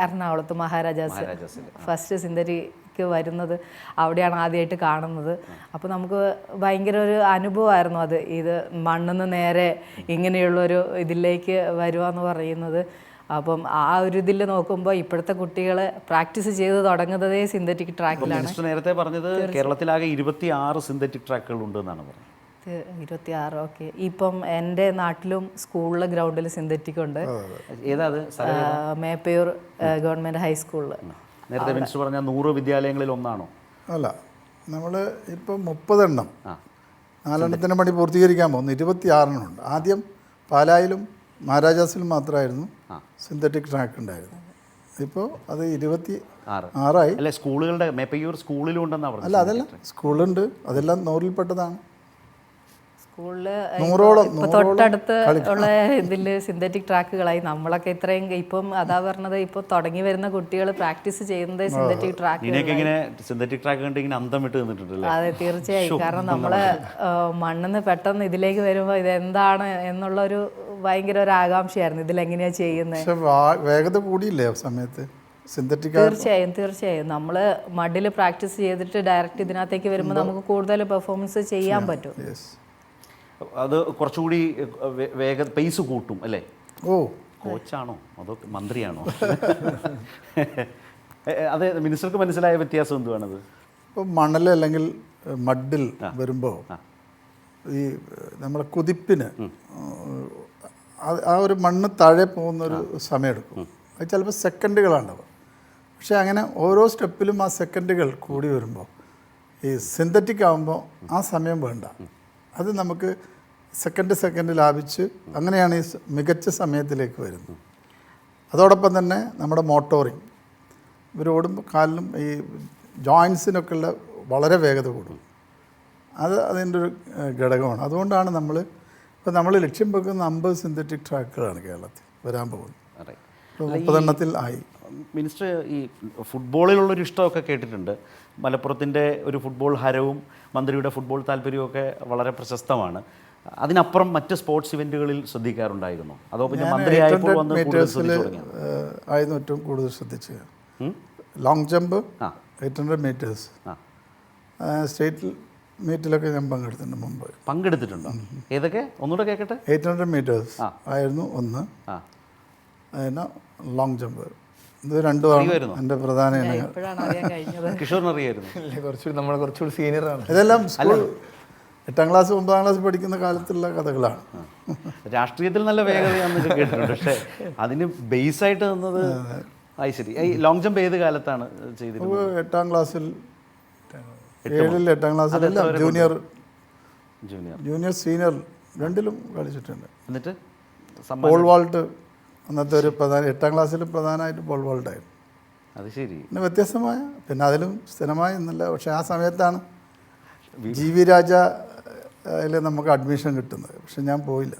എറണാകുളത്ത് മഹാരാജാസ് ഫസ്റ്റ് സിന്തറ്റിക് വരുന്നത്. അവിടെയാണ് ആദ്യമായിട്ട് കാണുന്നത്. അപ്പോൾ നമുക്ക് ഭയങ്കര ഒരു അനുഭവമായിരുന്നു അത്. ഇത് മണ്ണിന്ന് നേരെ ഇങ്ങനെയുള്ളൊരു ഇതിലേക്ക് വരുവാന്ന് പറയുന്നത്. അപ്പം ആ ഒരു ഇതിൽ നോക്കുമ്പോൾ ഇപ്പോഴത്തെ കുട്ടികൾ പ്രാക്ടീസ് ചെയ്ത് തുടങ്ങുന്നതേ സിന്തറ്റിക് ട്രാക്കിലാണ്. മിനിസ്റ്റർ നേരത്തെ പറഞ്ഞത് കേരളത്തിലാകെ 26 സിന്തറ്റിക് ട്രാക്കുകൾ ഉണ്ട് എന്നാണ് പറഞ്ഞത്. 26 ഓക്കെ. ഇപ്പം എൻ്റെ നാട്ടിലും സ്കൂളിലെ ഗ്രൗണ്ടിൽ സിന്തറ്റിക് ഉണ്ട്. ഏതാ അത്? മേപ്പയൂർ ഗവൺമെൻറ് ഹൈസ്കൂളിൽ. നേരത്തെ മിനിസ്റ്റർ പറഞ്ഞ 100 വിദ്യാലയങ്ങളിൽ ഒന്നാണോ? അല്ല, നമ്മൾ ഇപ്പം 30 എണ്ണം 4 എണ്ണത്തിൻ്റെ പണി പൂർത്തീകരിക്കാൻ പോകുന്നു. 26 ഉണ്ട്. ആദ്യം പാലായിലും മഹാരാജാസിലും മാത്രമായിരുന്നു സിന്തറ്റിക് ട്രാക്ക് ഉണ്ടായിരുന്നു. ഇപ്പോൾ അത് 26 അല്ലെ? സ്കൂളുകളുടെ മേപ്പയ്യൂർ സ്കൂളിലും ഉണ്ടെന്നാണ് പറഞ്ഞത്. അല്ല, അതല്ല, സ്കൂളുണ്ട്. അതെല്ലാം 100-ൽപ്പെട്ടതാണ്. സ്കൂളിൽ 100ഓളം ഇപ്പോൾ തൊട്ടടുത്ത് ഉള്ള ഇതിൽ സിന്തറ്റിക് ട്രാക്കുകളായി. നമ്മളൊക്കെ ഇത്രയും ഇപ്പം അതാ പറഞ്ഞത്, ഇപ്പോൾ തുടങ്ങി വരുന്ന കുട്ടികൾ പ്രാക്ടീസ് ചെയ്യുന്നത് സിന്തറ്റിക് ട്രാക്ക്. ഇങ്ങനെ സിന്തറ്റിക് ട്രാക്ക് കണ്ട് ഇങ്ങനെ അന്തം വിട്ട് നിന്നിട്ടുണ്ടല്ലേ? അതെ, തീർച്ചയായും. കാരണം നമ്മൾ മണ്ണിന്ന് പെട്ടെന്ന് ഇതിലേക്ക് വരുമ്പോൾ ഇതെന്താണ് എന്നുള്ളൊരു ഭയങ്കര ഒരു ആകാംക്ഷയായിരുന്നു. ഇതിലെങ്ങനെയാ ചെയ്യുന്നത്. പക്ഷെ വേഗത കൂടിയില്ലേ ആ സമയത്ത് സിന്തറ്റിക്? തീർച്ചയായും നമ്മൾ മഡിൽ പ്രാക്ടീസ് ചെയ്തിട്ട് ഡയറക്റ്റ് ഇതിനകത്തേക്ക് വരുമ്പോൾ നമുക്ക് കൂടുതൽ പെർഫോമൻസ് ചെയ്യാൻ പറ്റും. അത് കുറച്ചുകൂടി പേസ് കൂട്ടും അല്ലേ? ഓ, കോച്ചാണോ അതോ മന്ത്രിയാണോ? അതെ, മിനിസ്റ്റർക്ക് മനസ്സിലായ വ്യത്യാസം എന്തുവാണത്? ഇപ്പോൾ മണൽ അല്ലെങ്കിൽ മഡിൽ വരുമ്പോൾ ഈ നമ്മളെ കുതിപ്പിന് ആ ഒരു മണ്ണ് താഴെ പോകുന്നൊരു സമയമെടുക്കും. അത് ചിലപ്പോൾ സെക്കൻഡുകളാണ്ടാവും. പക്ഷേ അങ്ങനെ ഓരോ സ്റ്റെപ്പിലും ആ സെക്കൻഡുകൾ കൂടി വരുമ്പോൾ ഈ സിന്തറ്റിക് ആകുമ്പോൾ ആ സമയം വേണ്ട. അത് നമുക്ക് സെക്കൻഡ് ലാഭിച്ച് അങ്ങനെയാണ് ഈ മികച്ച സമയത്തിലേക്ക് വരുന്നത്. അതോടൊപ്പം തന്നെ നമ്മുടെ മോട്ടോറിങ്, ഇവരോടുമ്പോൾ കാലിലും ഈ ജോയിൻസിനൊക്കെ ഉള്ള വളരെ വേഗത കൂടും. അതിൻ്റെ ഒരു ഘടകമാണ്. അതുകൊണ്ടാണ് നമ്മൾ ലക്ഷ്യം വെക്കുന്ന 50 സിന്തറ്റിക് ട്രാക്കുകളാണ് കേരളത്തിൽ വരാൻ പോകുന്നത്. 30 എണ്ണത്തിൽ ആയി. മിനിസ്റ്റർ, ഈ ഫുട്ബോളിലുള്ളൊരു ഇഷ്ടമൊക്കെ കേട്ടിട്ടുണ്ട്. മലപ്പുറത്തിൻ്റെ ഒരു ഫുട്ബോൾ ഹരവും മന്ത്രിയുടെ ഫുട്ബോൾ താല്പര്യവും വളരെ പ്രശസ്തമാണ്. അതിനപ്പുറം മറ്റ് സ്പോർട്സ് ഇവൻറ്റുകളിൽ ശ്രദ്ധിക്കാറുണ്ടായിരുന്നു? അതോ പിന്നെ മന്ത്രിയായപ്പോൾ വന്ന് ആയിരുന്നു ഏറ്റവും കൂടുതൽ ശ്രദ്ധിച്ചത്. ലോങ് ജമ്പ് 800 മീറ്റേഴ്സ് സ്റ്റേറ്റ് മീറ്റിലൊക്കെ ഞാൻ പങ്കെടുത്തിട്ടുണ്ടോ? ഏതൊക്കെ ഒന്നുകൂടെ കേൾക്കട്ടെ. 800 മീറ്റേഴ്സ് ആയിരുന്നു ഒന്ന്. അതിന് ലോങ് ജമ്പ്. ഇത് രണ്ടുമാണ് എൻ്റെ പ്രധാന ഇനങ്ങൾ. കിഷോറിന് അറിയായിരുന്നു? കുറച്ചുകൂടി സീനിയറാണ്. ഇതെല്ലാം സ്കൂൾ 8ാം ക്ലാസ് 9ാം ക്ലാസ് പഠിക്കുന്ന കാലത്തുള്ള കഥകളാണ്. രാഷ്ട്രീയത്തിൽ നല്ല വേഗതയാണെന്ന് കേട്ടിട്ടുണ്ട്. പക്ഷേ അതിന് ബേസായിട്ട് നിന്നത് ശരി. ഈ ലോങ് ജമ്പ് ഏത് കാലത്താണ് ചെയ്തിരുന്നത്? 8ാം ക്ലാസ്സിൽ, 7ൽ 8ാം ക്ലാസ്സിലെല്ലാം ജൂനിയർ സീനിയർ രണ്ടിലും കളിച്ചിട്ടുണ്ട്. എന്നിട്ട് പോൾ വാൾട്ട് അന്നത്തെ ഒരു 8ാം ക്ലാസ്സിൽ പ്രധാനമായിട്ട് പോൾ വാൾട്ടായിരുന്നു. അത് ശരി. പിന്നെ വ്യത്യസ്തമായ, പിന്നെ അതിലും സ്ഥിരമായി എന്നല്ല. പക്ഷേ ആ സമയത്താണ് GV രാജ നമുക്ക് അഡ്മിഷൻ കിട്ടുന്നത്. പക്ഷെ ഞാൻ പോയില്ല.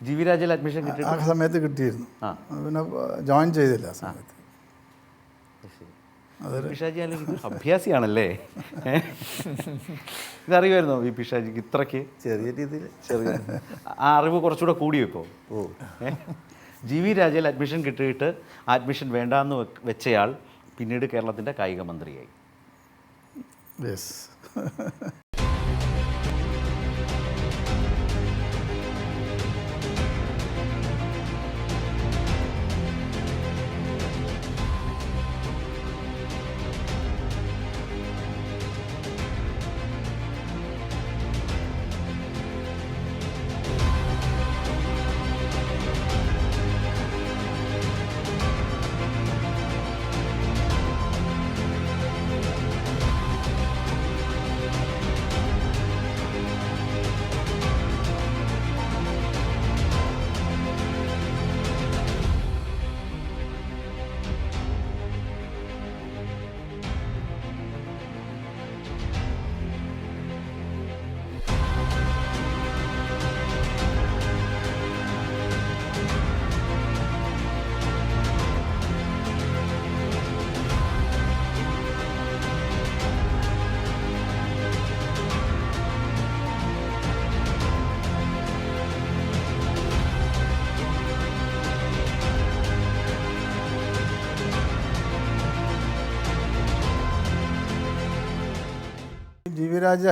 GV രാജയിൽ അഡ്മിഷൻ കിട്ടി? ആ സമയത്ത് കിട്ടിയിരുന്നു. പിന്നെ ജോയിൻ ചെയ്തില്ല ആ സമയത്ത്. പിഷാജി അല്ലെങ്കിൽ അഭ്യാസിയാണല്ലേ? ഇതറിയുമായിരുന്നോ ഈ പിഷാജിക്ക് ഇത്രയ്ക്ക്? ചെറിയ രീതിയിൽ ആ അറിവ് കുറച്ചുകൂടെ കൂടിയോ ഇപ്പോൾ? GV രാജയിൽ അഡ്മിഷൻ കിട്ടിയിട്ട് അഡ്മിഷൻ വേണ്ടാന്ന് വെച്ചയാൾ പിന്നീട് കേരളത്തിൻ്റെ കായിക മന്ത്രിയായി. യെസ്. വി രാജ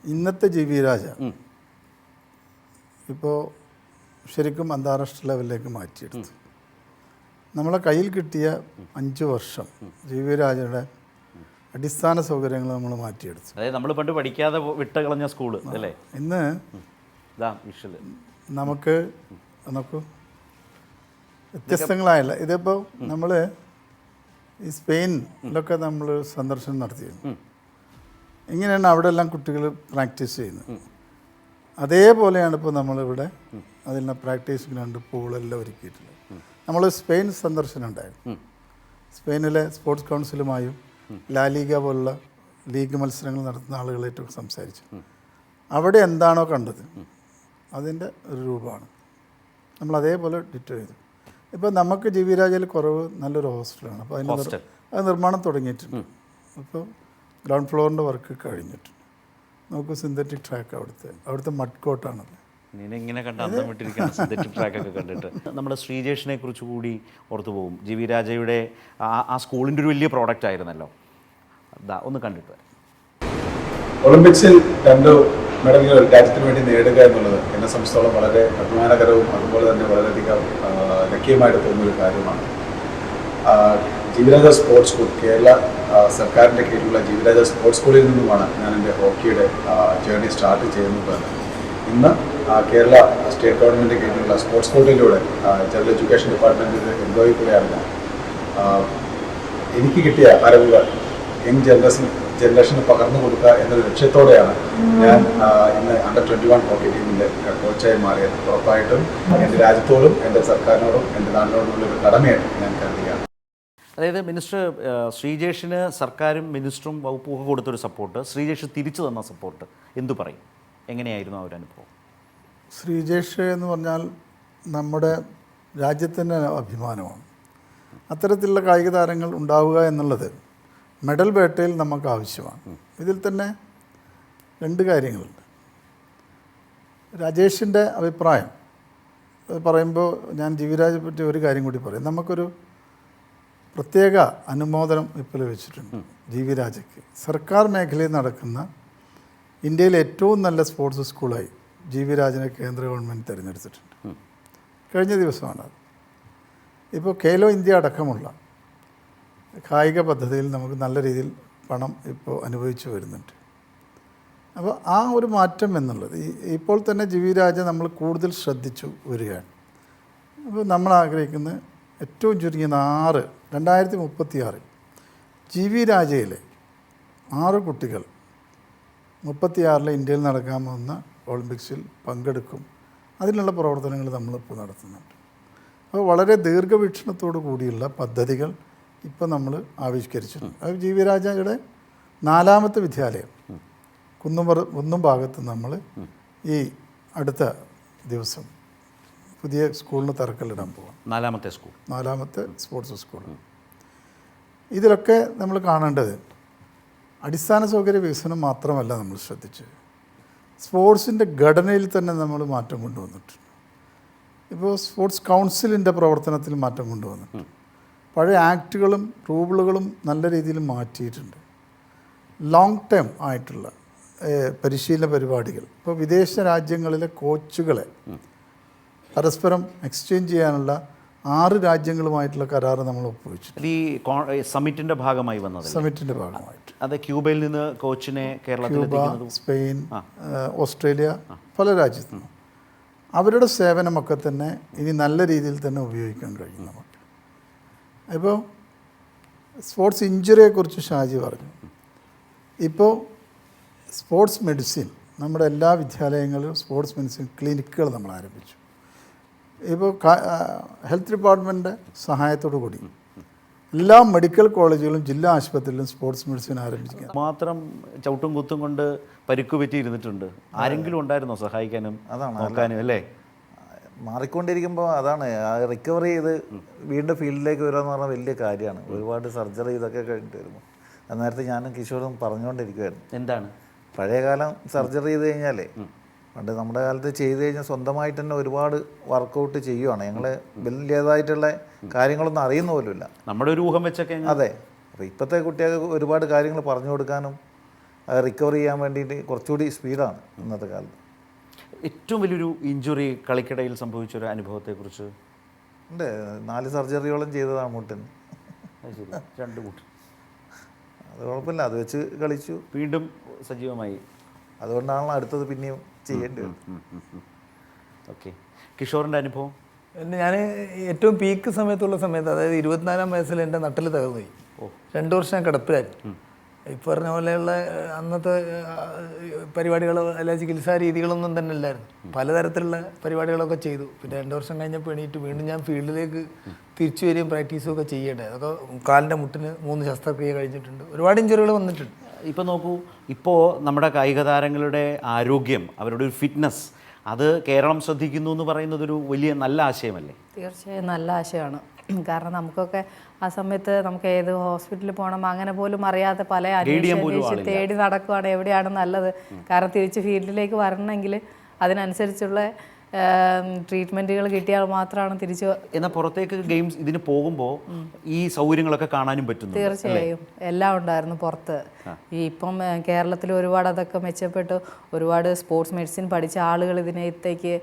ഇന്നത്തെ ജി വി രാജ ഇപ്പോൾ ശരിക്കും അന്താരാഷ്ട്ര ലെവലിലേക്ക് മാറ്റിയെടുത്തു. നമ്മളെ കയ്യിൽ കിട്ടിയ 5 വർഷം ജി വി രാജയുടെ അടിസ്ഥാന സൗകര്യങ്ങൾ നമ്മൾ മാറ്റിയെടുത്തു. അതായത് നമ്മൾ പണ്ട് പഠിക്കാതെ വിട്ട് കളഞ്ഞ സ്കൂള് അല്ലേ? ഇന്ന് ഇതാ വിഷ്വല് നമുക്ക് നോക്കൂ, വ്യത്യസ്തങ്ങളായല്ല. ഇതിപ്പോൾ നമ്മൾ ഈ സ്പെയിനിലൊക്കെ നമ്മൾ സന്ദർശനം നടത്തിയിരുന്നു. ഇങ്ങനെയാണ് അവിടെ എല്ലാം കുട്ടികൾ പ്രാക്ടീസ് ചെയ്യുന്നത്. അതേപോലെയാണ് ഇപ്പോൾ നമ്മളിവിടെ അതിൻ്റെ പ്രാക്ടീസിന് 2 പൂളെല്ലാം ഒരുക്കിയിട്ടുള്ളത്. നമ്മൾ സ്പെയിൻ സന്ദർശനം ഉണ്ടായിരുന്നു. സ്പെയിനിലെ സ്പോർട്സ് കൗൺസിലുമായും ലാലീഗ പോലുള്ള ലീഗ് മത്സരങ്ങൾ നടത്തുന്ന ആളുകളായിട്ടൊക്കെ സംസാരിച്ചു. അവിടെ എന്താണോ കണ്ടത് അതിൻ്റെ ഒരു രൂപമാണ് നമ്മൾ അതേപോലെ ഡിറ്റോ ചെയ്തു. ഇപ്പോൾ നമുക്ക് ജി വി രാജയിൽ കുറവ് നല്ലൊരു ഹോസ്റ്റലാണ്. അപ്പോൾ അത് നിർമ്മാണം തുടങ്ങിയിട്ടുണ്ട്. അപ്പോൾ ഗ്രൗണ്ട് ഫ്ലോറിൻ്റെ വർക്ക് കഴിഞ്ഞിട്ടുണ്ട്. നമുക്ക് സിന്തറ്റിക് ട്രാക്ക് അവിടുത്തെ മഡ് കോട്ടാണത്. ഇങ്ങനെ കണ്ട് അന്തം വിട്ടിരിക്കുകയാണ് സിന്തറ്റിക് ട്രാക്കൊക്കെ കണ്ടിട്ട്. നമ്മുടെ ശ്രീജേഷിനെ കുറിച്ച് കൂടി ഓർത്തു പോകും. ജി വി രാജയുടെ ആ സ്കൂളിൻ്റെ ഒരു വലിയ പ്രോഡക്റ്റ് ആയിരുന്നല്ലോ. അതാ ഒന്ന് കണ്ടിട്ട് വരാം. ഒളിമ്പിക്സിൽ 2 മെഡലുകൾ രാജ്യത്തിന് വേണ്ടി നേടുക എന്നുള്ളത് എന്നെ സംബന്ധിച്ചോളം വളരെ അഭിമാനകരവും അതുപോലെ തന്നെ വളരെയധികം ലക്ഷ്യമായിട്ട് തോന്നുന്നൊരു കാര്യമാണ്. ജി വി രാജ സ്പോർട്സ് സ്കൂൾ, കേരള സർക്കാരിൻ്റെ കീഴിലുള്ള ജി വി രാജ സ്പോർട്സ് സ്കൂളിൽ നിന്നുമാണ് ഞാൻ എൻ്റെ ഹോക്കിയുടെ ജേർണി സ്റ്റാർട്ട് ചെയ്യുന്നത്. ഇന്ന് കേരള സ്റ്റേറ്റ് ഗവൺമെൻറ് കീഴിലുള്ള സ്പോർട്സ് സ്കൂളിലൂടെ ജനറൽ എഡ്യൂക്കേഷൻ ഡിപ്പാർട്ട്മെൻറ്റിൻ്റെ എംപ്ലോയി കൂടെയാണ് ഞാൻ. എനിക്ക് കിട്ടിയ അറിവുകൾ യങ് ജനറേഷന് പകർന്നു കൊടുക്കുക എന്നൊരു ലക്ഷ്യത്തോടെയാണ് ഞാൻ ഇന്ന് അണ്ടർ 21 ഹോക്കി ടീമിൻ്റെ കോച്ചായി മാറിയത്. ഉറപ്പായിട്ടും എൻ്റെ രാജ്യത്തോടും എൻ്റെ സർക്കാരിനോടും എൻ്റെ നാടിനോടുമുള്ള ഒരു കടമയായിട്ട് ഞാൻ കരുതുകയാണ്. അതായത് മിനിസ്റ്റർ ശ്രീജേഷിന് സർക്കാരും മിനിസ്റ്ററും വകുപ്പും ഒക്കെ കൊടുത്തൊരു സപ്പോർട്ട്, ശ്രീജേഷ് തിരിച്ചു തന്ന സപ്പോർട്ട് എന്തു പറയും? എങ്ങനെയായിരുന്നു ആ ഒരു അനുഭവം? ശ്രീജേഷ് എന്ന് പറഞ്ഞാൽ നമ്മുടെ രാജ്യത്തിൻ്റെ അഭിമാനമാണ്. അത്തരത്തിലുള്ള കായിക താരങ്ങൾ ഉണ്ടാവുക എന്നുള്ളത് മെഡൽ വേട്ടയിൽ നമുക്ക് ആവശ്യമാണ്. ഇതിൽ തന്നെ 2 കാര്യങ്ങളുണ്ട്. രാജേഷിൻ്റെ അഭിപ്രായം പറയുമ്പോൾ ഞാൻ ജി വി രാജയെ പറ്റി ഒരു കാര്യം കൂടി പറയും. നമുക്കൊരു പ്രത്യേക അനുമോദനം ഇപ്പോൾ ലഭിച്ചിട്ടുണ്ട് ജി വി രാജയ്ക്ക്. സർക്കാർ മേഖലയിൽ നടക്കുന്ന ഇന്ത്യയിലെ ഏറ്റവും നല്ല സ്പോർട്സ് സ്കൂളായി ജി വി രാജനെ കേന്ദ്ര ഗവൺമെൻറ് തിരഞ്ഞെടുത്തിട്ടുണ്ട്. കഴിഞ്ഞ ദിവസമാണത്. ഇപ്പോൾ ഖേലോ ഇന്ത്യ അടക്കമുള്ള കായിക പദ്ധതിയിൽ നമുക്ക് നല്ല രീതിയിൽ പണം ഇപ്പോൾ അനുഭവിച്ചു വരുന്നുണ്ട്. അപ്പോൾ ആ ഒരു മാറ്റം എന്നുള്ളത് ഇപ്പോൾ തന്നെ ജി വി രാജ നമ്മൾ കൂടുതൽ ശ്രദ്ധിച്ചു വരികയാണ്. അപ്പോൾ നമ്മൾ ആഗ്രഹിക്കുന്ന ഏറ്റവും ചുരുങ്ങിയത് 2036 ജി വി രാജയിലെ 6 കുട്ടികൾ 36 ഇന്ത്യയിൽ നടക്കാൻ പോകുന്ന ഒളിമ്പിക്സിൽ പങ്കെടുക്കും. അതിനുള്ള പ്രവർത്തനങ്ങൾ നമ്മളിപ്പോൾ നടത്തുന്നുണ്ട്. അപ്പോൾ വളരെ ദീർഘവീക്ഷണത്തോടു കൂടിയുള്ള പദ്ധതികൾ ഇപ്പോൾ നമ്മൾ ആവിഷ്കരിച്ചിട്ടുണ്ട്. അത് ജി വി രാജയുടെ 4ാമത്തെ വിദ്യാലയം കുന്നും ഭാഗത്ത് നമ്മൾ ഈ അടുത്ത ദിവസം പുതിയ സ്കൂളിന് തറക്കല്ലിടാൻ പോകാം. 4ാമത്തെ സ്പോർട്സ് സ്കൂൾ. ഇതിലൊക്കെ നമ്മൾ കാണേണ്ടത് അടിസ്ഥാന സൗകര്യ വികസനം മാത്രമല്ല നമ്മൾ ശ്രദ്ധിച്ചത്, സ്പോർട്സിൻ്റെ ഘടനയിൽ തന്നെ നമ്മൾ മാറ്റം കൊണ്ടുവന്നിട്ടുണ്ട്. ഇപ്പോൾ സ്പോർട്സ് കൗൺസിലിൻ്റെ പ്രവർത്തനത്തിൽ മാറ്റം കൊണ്ടുവന്നിട്ടുണ്ട്. പഴയ ആക്റ്റുകളും റൂളുകളും നല്ല രീതിയിൽ മാറ്റിയിട്ടുണ്ട്. ലോങ് ടേം ആയിട്ടുള്ള പരിശീലന പരിപാടികൾ, ഇപ്പോൾ വിദേശ രാജ്യങ്ങളിലെ കോച്ചുകളെ പരസ്പരം എക്സ്ചേഞ്ച് ചെയ്യാനുള്ള 6 രാജ്യങ്ങളുമായിട്ടുള്ള കരാർ നമ്മൾ ഒപ്പുവെച്ചു. ഈ സമ്മിറ്റിൻ്റെ ഭാഗമായി വന്നത്, സമ്മിറ്റിൻ്റെ ഭാഗമായിട്ട് അത് ക്യൂബയിൽ നിന്ന് കോച്ചിനെ കേരളത്തിൽ, സ്പെയിൻ, ഓസ്ട്രേലിയ, പല രാജ്യത്തു നിന്നും അവരുടെ സേവനമൊക്കെ തന്നെ ഇനി നല്ല രീതിയിൽ തന്നെ ഉപയോഗിക്കാൻ കഴിയും നമുക്ക്. ഇപ്പോൾ സ്പോർട്സ് ഇഞ്ചുറിയെക്കുറിച്ച് ഷാജി പറഞ്ഞു. ഇപ്പോൾ സ്പോർട്സ് മെഡിസിൻ നമ്മുടെ എല്ലാ വിദ്യാലയങ്ങളിലും സ്പോർട്സ് മെഡിസിൻ ക്ലിനിക്കുകൾ നമ്മൾ ആരംഭിച്ചു. ഇപ്പോൾ ഹെൽത്ത് ഡിപ്പാർട്ട്മെൻറ്റിൻ്റെ സഹായത്തോടു കൂടി എല്ലാ മെഡിക്കൽ കോളേജുകളും ജില്ലാ ആശുപത്രിയിലും സ്പോർട്സ് മെഡിസിൻ ആരംഭിക്കുക. മാത്രം ചവിട്ടും കുത്തും കൊണ്ട് പരിക്ക് പറ്റിയിരുന്നിട്ടുണ്ട്. ആരെങ്കിലും ഉണ്ടായിരുന്നോ സഹായിക്കാനും നോക്കാനും? അല്ലേ, മാറിക്കൊണ്ടിരിക്കുമ്പോൾ അതാണ് റിക്കവറി ചെയ്ത് വീണ്ടും ഫീൽഡിലേക്ക് വരിക എന്ന് പറഞ്ഞാൽ വലിയ കാര്യമാണ്. ഒരുപാട് സർജറി ഇതൊക്കെ കഴിഞ്ഞിട്ട് വരുമ്പോൾ നേരത്തെ ഞാനും കിഷോറും പറഞ്ഞുകൊണ്ടിരിക്കുമായിരുന്നു. എന്താണ് പഴയകാലം സർജറി ചെയ്ത് കഴിഞ്ഞാലേ, പണ്ട് നമ്മുടെ കാലത്ത് ചെയ്ത് കഴിഞ്ഞാൽ സ്വന്തമായിട്ട് തന്നെ ഒരുപാട് വർക്കൗട്ട് ചെയ്യുവാണ്. ഞങ്ങൾ വലിയതായിട്ടുള്ള കാര്യങ്ങളൊന്നും അറിയുന്ന പോലുമില്ല, നമ്മുടെ ഒരു ഊഹം വെച്ചൊക്കെ. അതെ. അപ്പോൾ ഇപ്പോഴത്തെ കുട്ടികൾക്ക് ഒരുപാട് കാര്യങ്ങൾ പറഞ്ഞു കൊടുക്കാനും റിക്കവർ ചെയ്യാൻ വേണ്ടിയിട്ട് കുറച്ചുകൂടി സ്പീഡാണ് ഇന്നത്തെ കാലത്ത്. ഏറ്റവും വലിയൊരു ഇഞ്ചുറി കളിക്കിടയിൽ സംഭവിച്ചൊരു അനുഭവത്തെക്കുറിച്ച്? ഉണ്ട്, 4 സർജറിയോളം ചെയ്തതാണ് മുട്ടിന്. അത് ശരി, 2 കൂട്ടം. അത് കുഴപ്പമില്ല, അത് വെച്ച് കളിച്ചു, വീണ്ടും സജീവമായി. അതുകൊണ്ടാണല്ലോ അടുത്തത് പിന്നെയും ചെയ്യേണ്ടി വരും. ഓക്കെ, കിഷോറിൻ്റെ അനുഭവം? ഞാൻ ഏറ്റവും പീക്ക് സമയത്തുള്ള സമയത്ത്, അതായത് 24-ാം വയസ്സിൽ എൻ്റെ നട്ടിൽ തകർന്നു പോയി. 2 വർഷം ഞാൻ കിടപ്പിലായിരുന്നു. ഈ പറഞ്ഞ പോലെയുള്ള അന്നത്തെ പരിപാടികൾ അല്ല ചികിത്സാ രീതികളൊന്നും തന്നെ ഇല്ലായിരുന്നു. പലതരത്തിലുള്ള പരിപാടികളൊക്കെ ചെയ്തു. പിന്നെ 2 വർഷം കഴിഞ്ഞപ്പോൾ എണീറ്റ് വീണ്ടും ഞാൻ ഫീൽഡിലേക്ക് തിരിച്ചു വരികയും പ്രാക്ടീസും ഒക്കെ ചെയ്യേണ്ടത്. അതൊക്കെ കാലിൻ്റെ മുട്ടിന് 3 ശസ്ത്രക്രിയ കഴിഞ്ഞിട്ടുണ്ട്. ഒരുപാട് ഇഞ്ചുറികൾ വന്നിട്ടുണ്ട്. ഇപ്പോൾ നോക്കൂ, ഇപ്പോൾ നമ്മുടെ കായിക താരങ്ങളുടെ ആരോഗ്യം, അവരുടെ ഒരു ഫിറ്റ്നസ്, അത് കേരളം ശ്രദ്ധിക്കുന്നു എന്ന് പറയുന്നതൊരു വലിയ നല്ല ആശയമല്ലേ? തീർച്ചയായും നല്ല ആശയമാണ്. കാരണം നമുക്കൊക്കെ ആ സമയത്ത് നമുക്ക് ഏത് ഹോസ്പിറ്റലിൽ പോകണം അങ്ങനെ പോലും അറിയാതെ പല അന്വേഷിച്ച് തേടി നടക്കുവാണ് എവിടെയാണ് നല്ലത്. കാരണം തിരിച്ച് ഫീൽഡിലേക്ക് വരണമെങ്കിൽ അതിനനുസരിച്ചുള്ള ട്രീറ്റ്മെൻറ്റുകൾ കിട്ടിയാൽ മാത്രമാണ് തിരിച്ച്. എന്നാൽ പുറത്തേക്ക് ഗെയിംസ് ഇതിന് പോകുമ്പോൾ ഈ സൗകര്യങ്ങളൊക്കെ കാണാനും പറ്റുന്നു. തീർച്ചയായും എല്ലാം ഉണ്ടായിരുന്നു പുറത്ത്. ഈ ഇപ്പം കേരളത്തിൽ ഒരുപാട് അതൊക്കെ മെച്ചപ്പെട്ടു. ഒരുപാട് സ്പോർട്സ് മെഡിസിൻ പഠിച്ച ആളുകൾ ഇതിനകത്തേക്ക്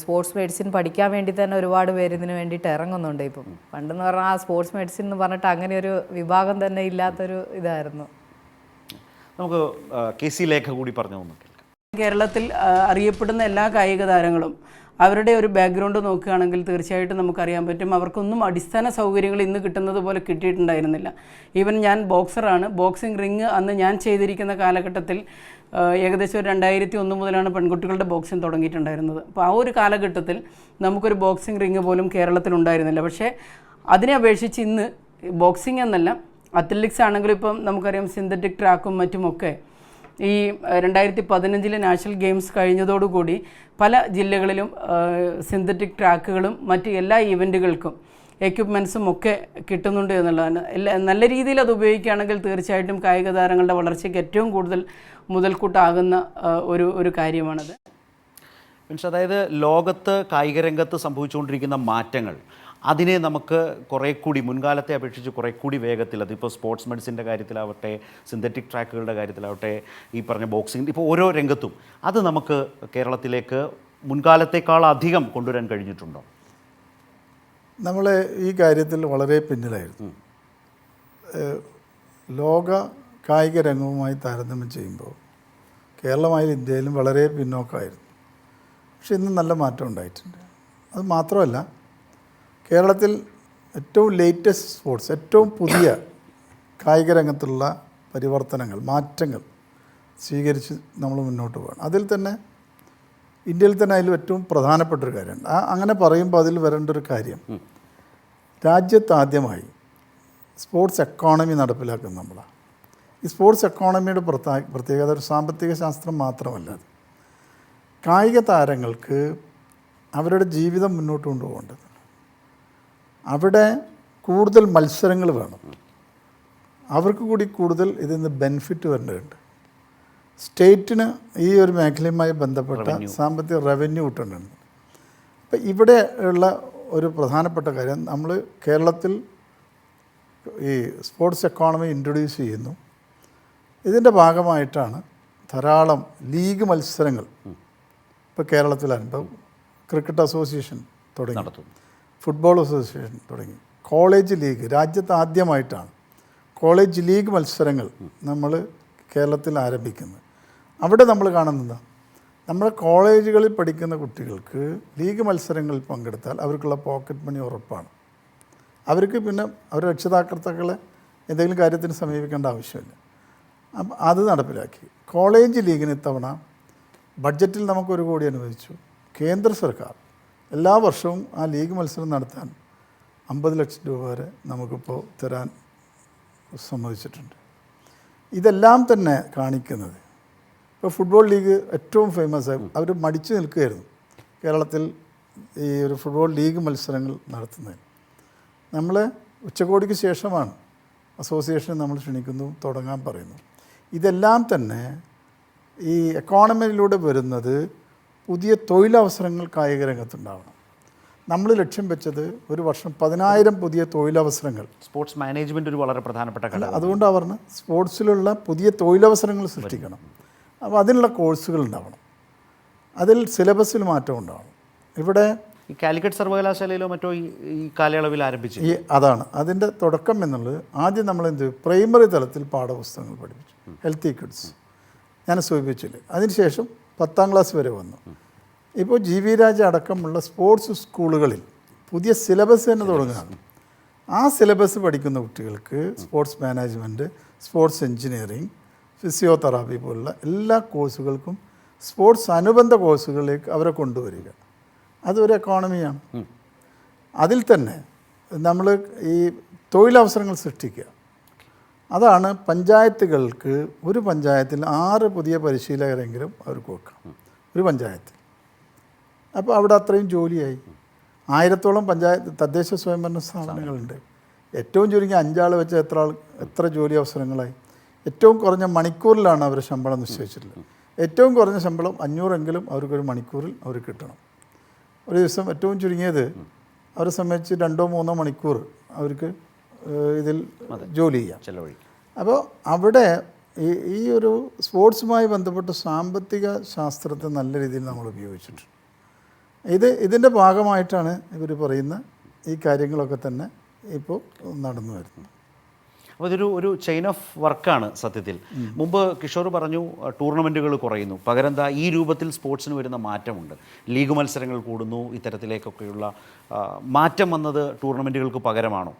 സ്പോർട്സ് മെഡിസിൻ പഠിക്കാൻ വേണ്ടി തന്നെ ഒരുപാട് പേര് ഇതിന് വേണ്ടിയിട്ട് ഇറങ്ങുന്നുണ്ട്. ഇപ്പം പണ്ടെന്ന് പറഞ്ഞാൽ ആ സ്പോർട്സ് മെഡിസിൻ എന്ന് പറഞ്ഞിട്ട് അങ്ങനെ ഒരു വിഭാഗം തന്നെ ഇല്ലാത്തൊരു ഇതായിരുന്നു. നമുക്ക് KC ലേഖ കൂടി പറഞ്ഞു നോക്കാം. കേരളത്തിൽ അറിയപ്പെടുന്ന എല്ലാ കായിക താരങ്ങളും അവരുടെ ഒരു ബാക്ക്ഗ്രൗണ്ട് നോക്കുകയാണെങ്കിൽ തീർച്ചയായിട്ടും നമുക്കറിയാൻ പറ്റും അവർക്കൊന്നും അടിസ്ഥാന സൗകര്യങ്ങൾ ഇന്ന് കിട്ടുന്നത് പോലെ കിട്ടിയിട്ടുണ്ടായിരുന്നില്ല. ഈവൻ ഞാൻ ബോക്സറാണ്. ബോക്സിംഗ് റിങ് അന്ന് ഞാൻ ചെയ്തിരിക്കുന്ന കാലഘട്ടത്തിൽ ഏകദേശം 2001 മുതലാണ് പെൺകുട്ടികളുടെ ബോക്സിംഗ് തുടങ്ങിയിട്ടുണ്ടായിരുന്നത്. അപ്പോൾ ആ ഒരു കാലഘട്ടത്തിൽ നമുക്കൊരു ബോക്സിംഗ് റിങ് പോലും കേരളത്തിൽ ഉണ്ടായിരുന്നില്ല. പക്ഷേ അതിനെ അപേക്ഷിച്ച് ഇന്ന് ബോക്സിംഗ് എന്നല്ല, അത്ലറ്റിക്സ് ആണെങ്കിലും ഇപ്പം നമുക്കറിയാം സിന്തറ്റിക് ട്രാക്കും മറ്റുമൊക്കെ ഈ 2015 നാഷണൽ ഗെയിംസ് കഴിഞ്ഞതോടുകൂടി പല ജില്ലകളിലും സിന്തറ്റിക് ട്രാക്കുകളും മറ്റ് എല്ലാ ഇവൻറ്റുകൾക്കും എക്യുപ്മെൻസും ഒക്കെ കിട്ടുന്നുണ്ട് എന്നുള്ളതാണ്. നല്ല രീതിയിൽ അത് ഉപയോഗിക്കുകയാണെങ്കിൽ തീർച്ചയായിട്ടും കായിക താരങ്ങളുടെ വളർച്ചയ്ക്ക് ഏറ്റവും കൂടുതൽ മുതൽക്കൂട്ടാകുന്ന ഒരു കാര്യമാണത്. മീൻസ് അതായത് ലോകത്ത് കായിക രംഗത്ത് സംഭവിച്ചുകൊണ്ടിരിക്കുന്ന മാറ്റങ്ങൾ, അതിനെ നമുക്ക് കുറേ കൂടി മുൻകാലത്തെ അപേക്ഷിച്ച് കുറേ കൂടി വേഗത്തിൽ, അതിപ്പോൾ സ്പോർട്സ് മെഡിസിൻ്റെ കാര്യത്തിലാവട്ടെ, സിന്തറ്റിക് ട്രാക്കുകളുടെ കാര്യത്തിലാവട്ടെ, ഈ പറഞ്ഞ ബോക്സിംഗ്, ഇപ്പോൾ ഓരോ രംഗത്തും അത് നമുക്ക് കേരളത്തിലേക്ക് മുൻകാലത്തേക്കാൾ അധികം കൊണ്ടുവരാൻ കഴിഞ്ഞിട്ടുണ്ടോ? നമ്മൾ ഈ കാര്യത്തിൽ വളരെ പിന്നിലായിരുന്നു. ലോക കായിക രംഗവുമായി താരതമ്യം ചെയ്യുമ്പോൾ കേരളമായാലും ഇന്ത്യയിലും വളരെ പിന്നോക്കമായിരുന്നു. പക്ഷെ ഇന്ന് നല്ല മാറ്റം ഉണ്ടായിട്ടുണ്ട്. അത് മാത്രമല്ല, കേരളത്തിൽ ഏറ്റവും ലേറ്റസ്റ്റ് സ്പോർട്സ്, ഏറ്റവും പുതിയ കായിക രംഗത്തുള്ള പരിവർത്തനങ്ങൾ, മാറ്റങ്ങൾ സ്വീകരിച്ച് നമ്മൾ മുന്നോട്ട് പോകണം. അതിൽ തന്നെ ഇന്ത്യയിൽ തന്നെ അതിൽ ഏറ്റവും പ്രധാനപ്പെട്ടൊരു കാര്യമുണ്ട്. അങ്ങനെ പറയുമ്പോൾ അതിൽ വരേണ്ട ഒരു കാര്യം, രാജ്യത്താദ്യമായി സ്പോർട്സ് എക്കോണമി നടപ്പിലാക്കുന്ന നമ്മളാണ്. ഈ സ്പോർട്സ് എക്കോണമിയുടെ പ്രത്യേകത ഒരു സാമ്പത്തിക ശാസ്ത്രം മാത്രമല്ല, അത് കായിക താരങ്ങൾക്ക് അവരുടെ ജീവിതം മുന്നോട്ട് കൊണ്ടുപോകേണ്ടത്. അവിടെ കൂടുതൽ മത്സരങ്ങൾ വേണം, അവർക്ക് കൂടി കൂടുതൽ ഇതിൽ നിന്ന് ബെനിഫിറ്റ് വരേണ്ടതുണ്ട്. സ്റ്റേറ്റിന് ഈ ഒരു മേഖലയുമായി ബന്ധപ്പെട്ട സാമ്പത്തിക റവന്യൂ കിട്ടേണ്ടതുണ്ട്. അപ്പം ഇവിടെ ഉള്ള ഒരു പ്രധാനപ്പെട്ട കാര്യം, നമ്മൾ കേരളത്തിൽ ഈ സ്പോർട്സ് എക്കോണമി ഇൻട്രൊഡ്യൂസ് ചെയ്യുന്നു. ഇതിൻ്റെ ഭാഗമായിട്ടാണ് ധാരാളം ലീഗ് മത്സരങ്ങൾ ഇപ്പോൾ കേരളത്തിലാണ്. ഇപ്പോൾ ക്രിക്കറ്റ് അസോസിയേഷൻ തുടങ്ങി, ഫുട്ബോൾ അസോസിയേഷൻ തുടങ്ങി, കോളേജ് ലീഗ്, രാജ്യത്ത് ആദ്യമായിട്ടാണ് കോളേജ് ലീഗ് മത്സരങ്ങൾ നമ്മൾ കേരളത്തിൽ ആരംഭിക്കുന്നത്. അവിടെ നമ്മൾ കാണുന്നത്, നമ്മുടെ കോളേജുകളിൽ പഠിക്കുന്ന കുട്ടികൾക്ക് ലീഗ് മത്സരങ്ങളിൽ പങ്കെടുത്താൽ അവർക്കുള്ള പോക്കറ്റ് മണി ഉറപ്പാണ്. അവർക്ക് പിന്നെ അവരുടെ രക്ഷിതാക്കർത്താക്കളെ എന്തെങ്കിലും കാര്യത്തിന് സമീപിക്കേണ്ട ആവശ്യമില്ല. അപ്പം അത് നടപ്പിലാക്കി. കോളേജ് ലീഗിന് ഇത്തവണ ബഡ്ജറ്റിൽ നമുക്ക് 1 കോടി അനുവദിച്ചു. കേന്ദ്ര സർക്കാർ എല്ലാ വർഷവും ആ ലീഗ് മത്സരം നടത്താൻ 50 ലക്ഷം രൂപ വരെ നമുക്കിപ്പോൾ തരാൻ സമ്മതിച്ചിട്ടുണ്ട്. ഇതെല്ലാം തന്നെ കാണിക്കുന്നത്, ഇപ്പോൾ ഫുട്ബോൾ ലീഗ് ഏറ്റവും ഫേമസ് ആയി അവർ മടിച്ചു നിൽക്കുകയായിരുന്നു കേരളത്തിൽ ഈ ഒരു ഫുട്ബോൾ ലീഗ് മത്സരങ്ങൾ നടത്തുന്നത്. നമ്മൾ ഉച്ചകോടിക്ക് ശേഷമാണ് അസോസിയേഷൻ നമ്മൾ ക്ഷണിക്കുന്നു, തുടങ്ങാൻ പറയുന്നു. ഇതെല്ലാം തന്നെ ഈ എക്കോണമിയിലൂടെ വരുന്നത് പുതിയ തൊഴിലവസരങ്ങൾ കായിക രംഗത്തുണ്ടാവണം. നമ്മൾ ലക്ഷ്യം വെച്ചത് ഒരു വർഷം 10,000 പുതിയ തൊഴിലവസരങ്ങൾ. സ്പോർട്സ് മാനേജ്മെന്റ് ഒരു വളരെ പ്രധാനപ്പെട്ട ഘടകം. അതുകൊണ്ടാണ് പറഞ്ഞത് സ്പോർട്സിലുള്ള പുതിയ തൊഴിലവസരങ്ങൾ സൃഷ്ടിക്കണം. അപ്പോൾ അതിനുള്ള കോഴ്സുകൾ ഉണ്ടാവണം, അതിൽ സിലബസിൽ മാറ്റം ഉണ്ടാവണം. ഇവിടെ ഈ കാലിക്കറ്റ് സർവകലാശാലയിലോ മറ്റോ ഈ കാലയളവിൽ ആരംഭിച്ചു. അതാണ് അതിൻ്റെ തുടക്കം എന്നുള്ളത്. ആദ്യം നമ്മൾ പ്രൈമറി തലത്തിൽ പാഠപുസ്തകങ്ങൾ പഠിപ്പിച്ചു, ഹെൽത്തി കിഡ്സ് ഞാൻ സൂചിപ്പിച്ചില്ല. അതിനുശേഷം 10ാം ക്ലാസ് വരെ വന്നു. ഇപ്പോൾ GV രാജ അടക്കമുള്ള സ്പോർട്സ് സ്കൂളുകളിൽ പുതിയ സിലബസ് തന്നെ തുടങ്ങുകയാണ്. ആ സിലബസ് പഠിക്കുന്ന കുട്ടികൾക്ക് sports management, sports engineering, physiotherapy പോലുള്ള എല്ലാ കോഴ്സുകൾക്കും സ്പോർട്സ് അനുബന്ധ കോഴ്സുകളിലേക്ക് അവരെ കൊണ്ടുവരിക. അതൊരു എക്കോണമിയാണ്. അതിൽ തന്നെ നമ്മൾ ഈ തൊഴിലവസരങ്ങൾ സൃഷ്ടിക്കുക. അതാണ് പഞ്ചായത്തുകൾക്ക് ഒരു പഞ്ചായത്തിൽ 6 പുതിയ പരിശീലകരെങ്കിലും അവർക്ക് വെക്കാം ഒരു പഞ്ചായത്തിൽ. അപ്പോൾ അവിടെ അത്രയും ജോലിയായി. 1000-ഓളം പഞ്ചായത്ത് തദ്ദേശ സ്വയംഭരണ സ്ഥാപനങ്ങളുണ്ട്. ഏറ്റവും ചുരുങ്ങി 5 ആൾ വെച്ച് എത്ര ജോലി അവസരങ്ങളായി. ഏറ്റവും കുറഞ്ഞ മണിക്കൂറിലാണ് അവർ ശമ്പളം നിശ്ചയിച്ചിട്ടുള്ളത്. ഏറ്റവും കുറഞ്ഞ ശമ്പളം 500 എങ്കിലും അവർക്കൊരു മണിക്കൂറിൽ അവർ കിട്ടണം. ഒരു ദിവസം ഏറ്റവും ചുരുങ്ങിയത് അവരെ സംബന്ധിച്ച് 2-3 മണിക്കൂർ അവർക്ക് ഇതിൽ ജോലി ചെയ്യാം. അപ്പോൾ അവിടെ ഈ ഒരു സ്പോർട്സുമായി ബന്ധപ്പെട്ട സാമ്പത്തിക ശാസ്ത്രത്തെ നല്ല രീതിയിൽ നമ്മൾ ഉപയോഗിച്ചിട്ടുണ്ട്. ഇതിൻ്റെ ഭാഗമായിട്ടാണ് ഇവർ പറയുന്ന ഈ കാര്യങ്ങളൊക്കെ തന്നെ ഇപ്പോൾ നടന്നു വരുന്നത്. അപ്പോൾ ഇതൊരു ചെയിൻ ഓഫ് വർക്കാണ് സത്യത്തിൽ. മുമ്പ് കിഷോർ പറഞ്ഞു ടൂർണമെൻറ്റുകൾ കുറയുന്നു, പകരം എന്താ ഈ രൂപത്തിൽ സ്പോർട്സിന് വരുന്ന മാറ്റമുണ്ട്. ലീഗ് മത്സരങ്ങൾ കൂടുന്നു. ഇത്തരത്തിലേക്കൊക്കെയുള്ള മാറ്റം വന്നത് ടൂർണമെൻറ്റുകൾക്ക് പകരമാണോ?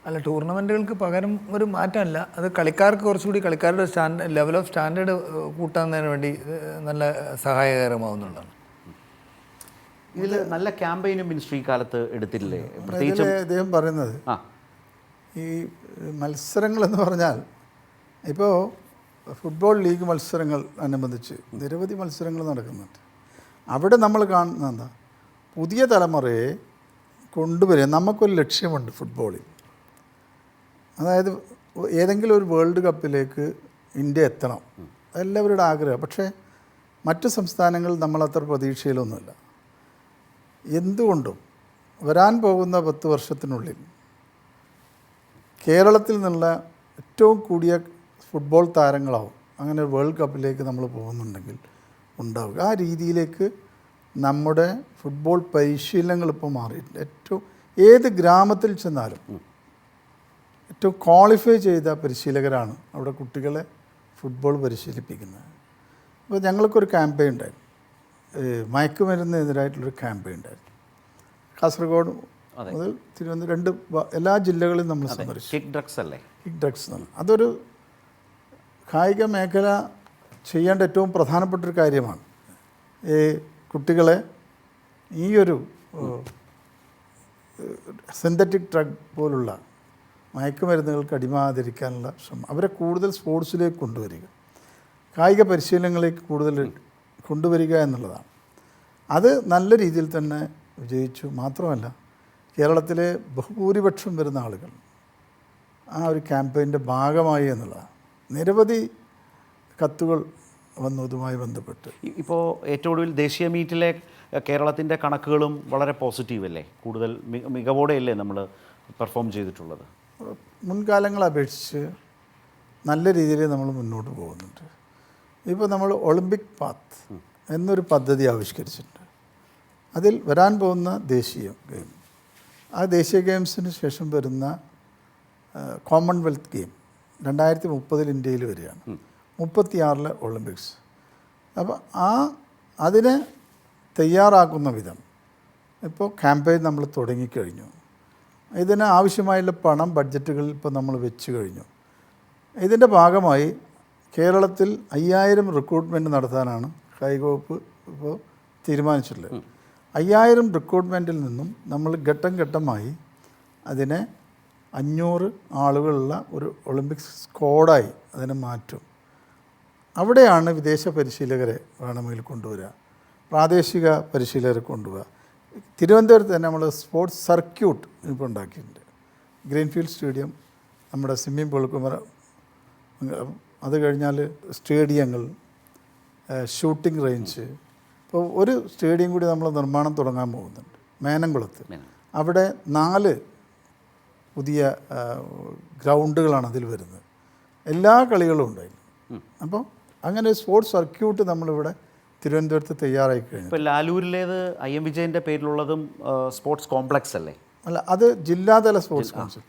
അല്ല, ടൂർണമെൻറ്റുകൾക്ക് പകരം ഒരു മാറ്റമല്ല, അത് കളിക്കാർക്ക് കുറച്ചുകൂടി കളിക്കാരുടെ ലെവൽ ഓഫ് സ്റ്റാൻഡേർഡ് കൂട്ടാന്നതിന് വേണ്ടി നല്ല സഹായകരമാവുന്നുള്ളതാണ്. ഇതിൽ നല്ല ക്യാമ്പയിനും മിനിസ്ട്രി കാലത്ത് എടുത്തില്ലേ? പ്രത്യേകിച്ച് അദ്ദേഹം പറയുന്നത് ഈ മത്സരങ്ങളെന്ന് പറഞ്ഞാൽ ഇപ്പോൾ ഫുട്ബോൾ ലീഗ് മത്സരങ്ങൾ അനുബന്ധിച്ച് നിരവധി മത്സരങ്ങൾ നടക്കുന്നുണ്ട്. അവിടെ നമ്മൾ കാണുന്ന എന്താ, പുതിയ തലമുറയെ കൊണ്ടുവരിക. നമുക്കൊരു ലക്ഷ്യമുണ്ട് ഫുട്ബോളിൽ, അതായത് ഏതെങ്കിലും ഒരു വേൾഡ് കപ്പിലേക്ക് ഇന്ത്യ എത്തണം, അതെല്ലാവരുടെ ആഗ്രഹം. പക്ഷേ മറ്റു സംസ്ഥാനങ്ങൾ നമ്മളത്ര പ്രതീക്ഷയിലൊന്നുമില്ല. എന്തുകൊണ്ടും വരാൻ പോകുന്ന 10 വർഷത്തിനുള്ളിൽ കേരളത്തിൽ നിന്നുള്ള ഏറ്റവും കൂടിയ ഫുട്ബോൾ താരങ്ങളാവും. അങ്ങനെ വേൾഡ് കപ്പിലേക്ക് നമ്മൾ പോകുന്നുണ്ടെങ്കിൽ ഉണ്ടാവുക. ആ രീതിയിലേക്ക് നമ്മുടെ ഫുട്ബോൾ പരിശീലനങ്ങൾ ഇപ്പോൾ മാറിയിട്ടുണ്ട്. ഏത് ഗ്രാമത്തിൽ ചെന്നാലും ഏറ്റവും ക്വാളിഫൈ ചെയ്ത പരിശീലകരാണ് അവിടെ കുട്ടികളെ ഫുട്ബോൾ പരിശീലിപ്പിക്കുന്നത്. അപ്പോൾ ഞങ്ങൾക്കൊരു ക്യാമ്പയിൻ ഉണ്ടായിരുന്നു, മയക്കുമരുന്നിനെതിരായിട്ടുള്ളൊരു ക്യാമ്പയിൻ ഉണ്ടായിരുന്നു. കാസർഗോഡ് മുതൽ തിരുവനന്തപുരം 2 എല്ലാ ജില്ലകളിലും നമ്മൾ സന്ദർശിച്ചു. കിക്ക് ഡ്രഗ്സ് അല്ലേ? കിക്ക് ഡ്രഗ്സ് എന്നാണ്. അതൊരു കായിക മേഖല ചെയ്യേണ്ട ഏറ്റവും പ്രധാനപ്പെട്ടൊരു കാര്യമാണ്. ഈ കുട്ടികളെ ഈ ഒരു സിന്തറ്റിക് ഡ്രഗ് പോലുള്ള മയക്കുമരുന്നുകൾക്ക് അടിമാതിരിക്കാനുള്ള ശ്രമം, അവരെ കൂടുതൽ സ്പോർട്സിലേക്ക് കൊണ്ടുവരിക, കായിക പരിശീലനങ്ങളിലേക്ക് കൂടുതൽ കൊണ്ടുവരിക എന്നുള്ളതാണ്. അത് നല്ല രീതിയിൽ തന്നെ വിജയിച്ചു. മാത്രമല്ല കേരളത്തിലെ ബഹുഭൂരിപക്ഷം വരുന്ന ആളുകൾ ആ ഒരു ക്യാമ്പയിൻ്റെ ഭാഗമായി എന്നുള്ളതാണ്. നിരവധി കത്തുകൾ വന്നു ഇതുമായി ബന്ധപ്പെട്ട്. ഇപ്പോൾ ഏറ്റവും ഒടുവിൽ ദേശീയ മീറ്റിലെ കേരളത്തിൻ്റെ കണക്കുകളും വളരെ പോസിറ്റീവ് അല്ലേ? കൂടുതൽ മികവോടെയല്ലേ നമ്മൾ പെർഫോം ചെയ്തിട്ടുള്ളത്? മുൻകാലങ്ങളെ അപേക്ഷിച്ച് നല്ല രീതിയിൽ നമ്മൾ മുന്നോട്ട് പോകുന്നുണ്ട്. ഇപ്പോൾ നമ്മൾ ഒളിമ്പിക് പാത്ത് എന്നൊരു പദ്ധതി ആവിഷ്കരിച്ചിട്ടുണ്ട്. അതിൽ വരാൻ പോകുന്ന ദേശീയ ഗെയിം, ആ ദേശീയ ഗെയിംസിന് ശേഷം വരുന്ന കോമൺവെൽത്ത് ഗെയിം 2030 ഇന്ത്യയിൽ വരികയാണ്, 36 ഒളിമ്പിക്സ്. അപ്പോൾ അതിനെ തയ്യാറാക്കുന്ന വിധം ഇപ്പോൾ ക്യാമ്പയിൻ നമ്മൾ തുടങ്ങിക്കഴിഞ്ഞു. ഇതിന് ആവശ്യമായുള്ള പണം ബഡ്ജറ്റുകളിൽ ഇപ്പോൾ നമ്മൾ വെച്ച് കഴിഞ്ഞു. ഇതിൻ്റെ ഭാഗമായി കേരളത്തിൽ 5000 റിക്രൂട്ട്മെൻറ്റ് നടത്താനാണ് കായിക വകുപ്പ് ഇപ്പോൾ തീരുമാനിച്ചിട്ടുള്ളത്. 5000 റിക്രൂട്ട്മെൻറ്റിൽ നിന്നും നമ്മൾ ഘട്ടം ഘട്ടമായി അതിനെ 500 ആളുകളുള്ള ഒരു ഒളിമ്പിക്സ് സ്ക്വാഡായി അതിനെ മാറ്റും. അവിടെയാണ് വിദേശ പരിശീലകരെ വേണമെങ്കിൽ കൊണ്ടുവരിക, പ്രാദേശിക പരിശീലകരെ കൊണ്ടുവരിക. തിരുവനന്തപുരത്ത് തന്നെ നമ്മൾ സ്പോർട്സ് സർക്യൂട്ട് ഇപ്പോൾ ഉണ്ടാക്കിയിട്ടുണ്ട്. ഗ്രീൻഫീൽഡ് സ്റ്റേഡിയം, നമ്മുടെ സ്വിമ്മിംഗ് പൂൾ, അത് കഴിഞ്ഞാൽ സ്റ്റേഡിയങ്ങൾ, ഷൂട്ടിംഗ് റേഞ്ച്. ഇപ്പോൾ ഒരു സ്റ്റേഡിയം കൂടി നമ്മൾ നിർമ്മാണം തുടങ്ങാൻ പോകുന്നുണ്ട്. മേനംകുളത്ത്. അവിടെ 4 പുതിയ ഗ്രൗണ്ടുകളാണ് അതിൽ വരുന്നത്. എല്ലാ കളികളും ഉണ്ടായിരുന്നു. അപ്പോൾ അങ്ങനെ സ്പോർട്സ് സർക്യൂട്ട് നമ്മളിവിടെ തിരുവനന്തപുരത്ത് തയ്യാറായി കഴിഞ്ഞു. ഇപ്പോൾ ലാലൂരിലേത് IM വിജയൻ്റെ പേരിലുള്ളതും സ്പോർട്സ് കോംപ്ലക്സ് അല്ലേ? അല്ല, അത് ജില്ലാതല സ്പോർട്സ് കൗൺസിൽ.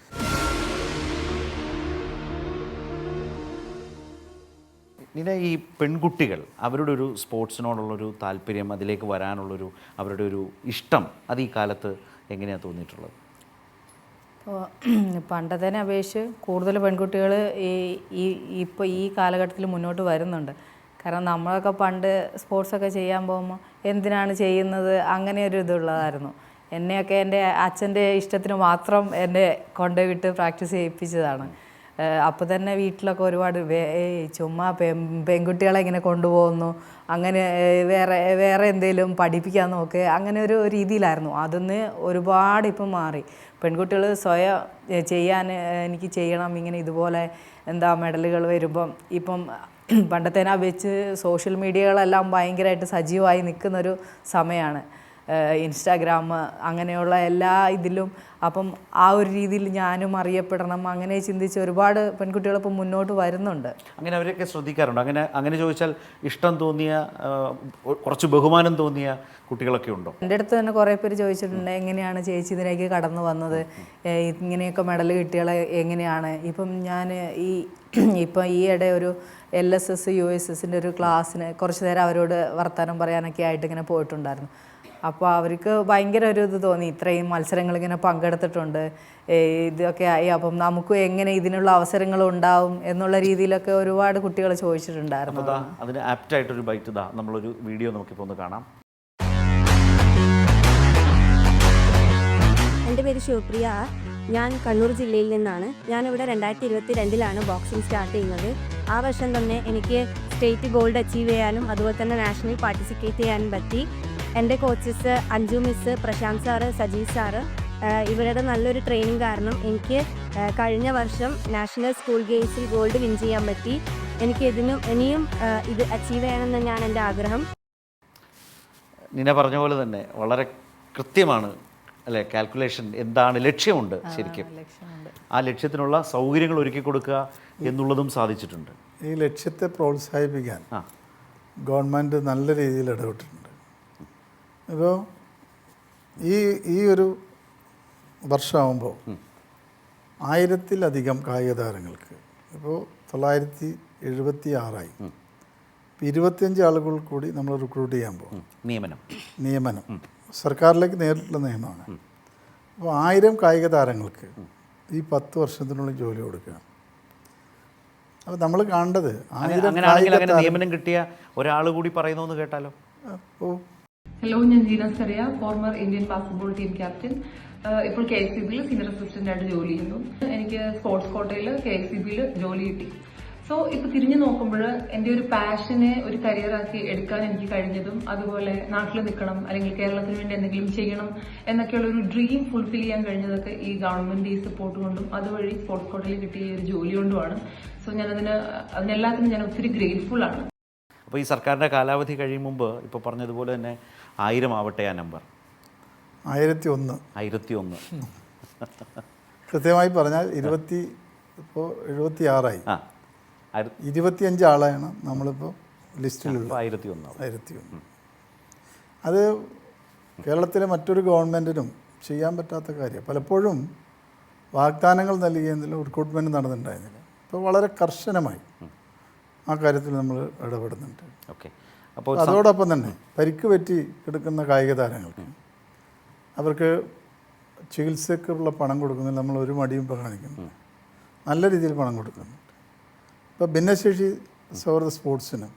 പിന്നെ ഈ പെൺകുട്ടികൾ അവരുടെ ഒരു സ്പോർട്സിനോടുള്ളൊരു താല്പര്യം, അതിലേക്ക് വരാനുള്ളൊരു അവരുടെ ഒരു ഇഷ്ടം, അത് ഈ കാലത്ത് എങ്ങനെയാണ് തോന്നിയിട്ടുള്ളത്? ഇപ്പോൾ പണ്ടത്തേനെ അപേക്ഷിച്ച് കൂടുതൽ പെൺകുട്ടികൾ ഇപ്പോൾ ഈ കാലഘട്ടത്തിൽ മുന്നോട്ട് വരുന്നുണ്ട്. കാരണം നമ്മളൊക്കെ പണ്ട് സ്പോർട്സൊക്കെ ചെയ്യാൻ പോകുമ്പോൾ എന്തിനാണ് ചെയ്യുന്നത് അങ്ങനെ ഒരു ഇതുള്ളതായിരുന്നു. എന്നെയൊക്കെ എൻ്റെ അച്ഛൻ്റെ ഇഷ്ടത്തിന് മാത്രം എന്നെ കൊണ്ടുപോയിട്ട് പ്രാക്ടീസ് ചെയ്യിപ്പിച്ചതാണ്. അപ്പോൾ തന്നെ വീട്ടിലൊക്കെ ഒരുപാട് ചുമ്മാ പെൺകുട്ടികളെ ഇങ്ങനെ കൊണ്ടുപോകുന്നു, അങ്ങനെ വേറെ എന്തെങ്കിലും പഠിപ്പിക്കാൻ നോക്ക്, അങ്ങനെ ഒരു രീതിയിലായിരുന്നു. അതിന്ന് ഒരുപാട് ഇപ്പം മാറി. പെൺകുട്ടികൾ സ്വയം ചെയ്യാൻ എനിക്ക് ചെയ്യണം, ഇങ്ങനെ ഇതുപോലെ മെഡലുകൾ വരുമ്പം ഇപ്പം പണ്ടത്തേനെ വെച്ച് സോഷ്യൽ മീഡിയകളെല്ലാം ഭയങ്കരമായിട്ട് സജീവമായി നിൽക്കുന്നൊരു സമയമാണ്. ഇൻസ്റ്റാഗ്രാം അങ്ങനെയുള്ള എല്ലാ ഇതിലും. അപ്പം ആ ഒരു രീതിയിൽ ഞാനും അറിയപ്പെടണം, അങ്ങനെ ചിന്തിച്ച് ഒരുപാട് പെൺകുട്ടികളിപ്പം മുന്നോട്ട് വരുന്നുണ്ട്. അങ്ങനെ അവരൊക്കെ ശ്രദ്ധിക്കാറുണ്ട്? അങ്ങനെ ചോദിച്ചാൽ ഇഷ്ടം തോന്നിയ, കുറച്ച് ബഹുമാനം തോന്നിയ കുട്ടികളൊക്കെ ഉണ്ടോ? എൻ്റെ അടുത്ത് തന്നെ കുറേ പേര് ചോദിച്ചിട്ടുണ്ട്, എങ്ങനെയാണ് ചേച്ചി ഇതിലേക്ക് കടന്നു വന്നത്, ഇങ്ങനെയൊക്കെ മെഡൽ കിട്ടിയാൽ എങ്ങനെയാണ്. ഇപ്പം ഞാൻ ഇപ്പം ഈയിടെ ഒരു LSS USSൻ്റെ ഒരു ക്ലാസ്സിന് കുറച്ച് നേരം അവരോട് വർത്തമാനം പറയാനൊക്കെ ആയിട്ട് ഇങ്ങനെ പോയിട്ടുണ്ടായിരുന്നു. അപ്പോൾ അവർക്ക് ഭയങ്കര ഒരു ഇത് തോന്നി, ഇത്രയും മത്സരങ്ങളിങ്ങനെ പങ്കെടുത്തിട്ടുണ്ട്, ഇതൊക്കെ ആയി, അപ്പം നമുക്ക് എങ്ങനെ ഇതിനുള്ള അവസരങ്ങളുണ്ടാവും എന്നുള്ള രീതിയിലൊക്കെ ഒരുപാട് കുട്ടികൾ ചോദിച്ചിട്ടുണ്ടായിരുന്നു. അതിന് ആപ്റ്റായിട്ടൊരു ബൈറ്റ് നമ്മളൊരു വീഡിയോ നമുക്കിപ്പോൾ ഒന്ന് കാണാം. എൻ്റെ പേര് ശിവപ്രിയ. ഞാൻ കണ്ണൂർ ജില്ലയിൽ നിന്നാണ്. ഞാനിവിടെ 2022 ബോക്സിംഗ് സ്റ്റാർട്ട് ചെയ്യുന്നത്. ആ വർഷം തന്നെ എനിക്ക് സ്റ്റേറ്റ് ഗോൾഡ് അച്ചീവ് ചെയ്യാനും അതുപോലെ തന്നെ നാഷണൽ പാർട്ടിസിപ്പേറ്റ് ചെയ്യാനും പറ്റി. എൻ്റെ coaches Anju miss, Prashanth sir, Sajeev sir, ഇവരുടെ നല്ലൊരു ട്രെയിനിങ് കാരണം എനിക്ക് കഴിഞ്ഞ വർഷം നാഷണൽ സ്കൂൾ ഗെയിംസിൽ ഗോൾഡ് വിൻ ചെയ്യാൻ പറ്റി. എനിക്ക് ഇനിയും ഇത് അച്ചീവ് ചെയ്യണമെന്ന് തന്നെയാണ് എൻ്റെ ആഗ്രഹം. നിന പറഞ്ഞ പോലെ തന്നെ വളരെ കൃത്യമാണ് അല്ലേ? കാൽക്കുലേഷൻ എന്താണ്, ലക്ഷ്യമുണ്ട് ശരിക്കും. ആ ലക്ഷ്യത്തിനുള്ള സൗകര്യങ്ങൾ ഒരുക്കി കൊടുക്കുക എന്നുള്ളതും സാധിച്ചിട്ടുണ്ട്. ഈ ലക്ഷ്യത്തെ പ്രോത്സാഹിപ്പിക്കാൻ ഗവൺമെൻറ് നല്ല രീതിയിൽ ഇടപെട്ടിട്ടുണ്ട്. ഇപ്പോൾ ഈ ഒരു വർഷമാകുമ്പോൾ 1000-ലധികം കായിക താരങ്ങൾക്ക്, ഇപ്പോൾ 976 ഇപ്പോൾ 25 ആളുകൾ കൂടി നമ്മൾ റിക്രൂട്ട് ചെയ്യാൻ പോകും. നിയമനം സർക്കാരിലേക്ക് നേരിട്ടുള്ള നിയമമാണ്. അപ്പോൾ 1000 കായിക താരങ്ങൾക്ക് ഈ 10 വർഷത്തിനുള്ളിൽ ജോലി കൊടുക്കുക. അപ്പോൾ നമ്മൾ കാണേണ്ടത് നിയമനം കിട്ടിയ ഒരാൾ കൂടി പറയുന്നു കേട്ടാലോ. ഹലോ, ഞാൻ Jeena Scaria, former Indian basketball team captain. ഇപ്പോൾ KSCB-യിൽ സീനിയർ അസിസ്റ്റന്റ് ആയിട്ട് ജോലി ചെയ്യുന്നു. എനിക്ക് സ്പോർട്സ് കോട്ടയിൽ KSCB-യിൽ ജോലി കിട്ടി. സോ ഇപ്പൊ തിരിഞ്ഞു നോക്കുമ്പോൾ എൻ്റെ ഒരു പാഷനെ ഒരു കരിയറാക്കി എടുക്കാൻ എനിക്ക് കഴിഞ്ഞതും, അതുപോലെ നാട്ടിൽ നിൽക്കണം അല്ലെങ്കിൽ കേരളത്തിന് വേണ്ടി എന്തെങ്കിലും ചെയ്യണം എന്നൊക്കെയുള്ള ഒരു ഡ്രീം ഫുൾഫിൽ ചെയ്യാൻ കഴിഞ്ഞതൊക്കെ ഈ ഗവൺമെന്റ് ഈ സപ്പോർട്ട് കൊണ്ടും അതുവഴി സ്പോർട്സ് കോട്ടയിൽ കിട്ടിയ ഒരു ജോലി കൊണ്ടുമാണ്. സോ ഞാൻ അതിനെല്ലാത്തിനും ഞാൻ ഒത്തിരി ഗ്രേറ്റ്ഫുൾ ആണ്. അപ്പോൾ ഈ സർക്കാരിൻ്റെ കാലാവധി കഴിയും മുമ്പ് ഇപ്പോൾ പറഞ്ഞതുപോലെ തന്നെ 1000 ആവട്ടെ ആ നമ്പർ. 1001 കൃത്യമായി പറഞ്ഞാൽ ഇപ്പോൾ 76 25 ആളാണ് നമ്മളിപ്പോൾ ലിസ്റ്റിലുള്ള. 1001 അത് കേരളത്തിലെ മറ്റൊരു ഗവൺമെൻറ്റിനും ചെയ്യാൻ പറ്റാത്ത കാര്യം. പലപ്പോഴും വാഗ്ദാനങ്ങൾ നൽകിയെങ്കിലും റിക്രൂട്ട്മെൻറ്റ് നടന്നിട്ടുണ്ടായിരുന്നില്ല. ഇപ്പോൾ വളരെ കർശനമായി ആ കാര്യത്തിൽ നമ്മൾ ഇടപെടുന്നുണ്ട്. അപ്പോൾ അതോടൊപ്പം തന്നെ പരിക്ക് പറ്റി കിടക്കുന്ന കായിക താരങ്ങൾക്ക് അവർക്ക് ചികിത്സക്കുള്ള പണം കൊടുക്കുന്നതിൽ നമ്മൾ ഒരു മടിയും കാണിക്കുന്നു. നല്ല രീതിയിൽ പണം കൊടുക്കുന്നുണ്ട്. ഇപ്പോൾ ഭിന്നശേഷി സൗഹൃദ സ്പോർട്സിന്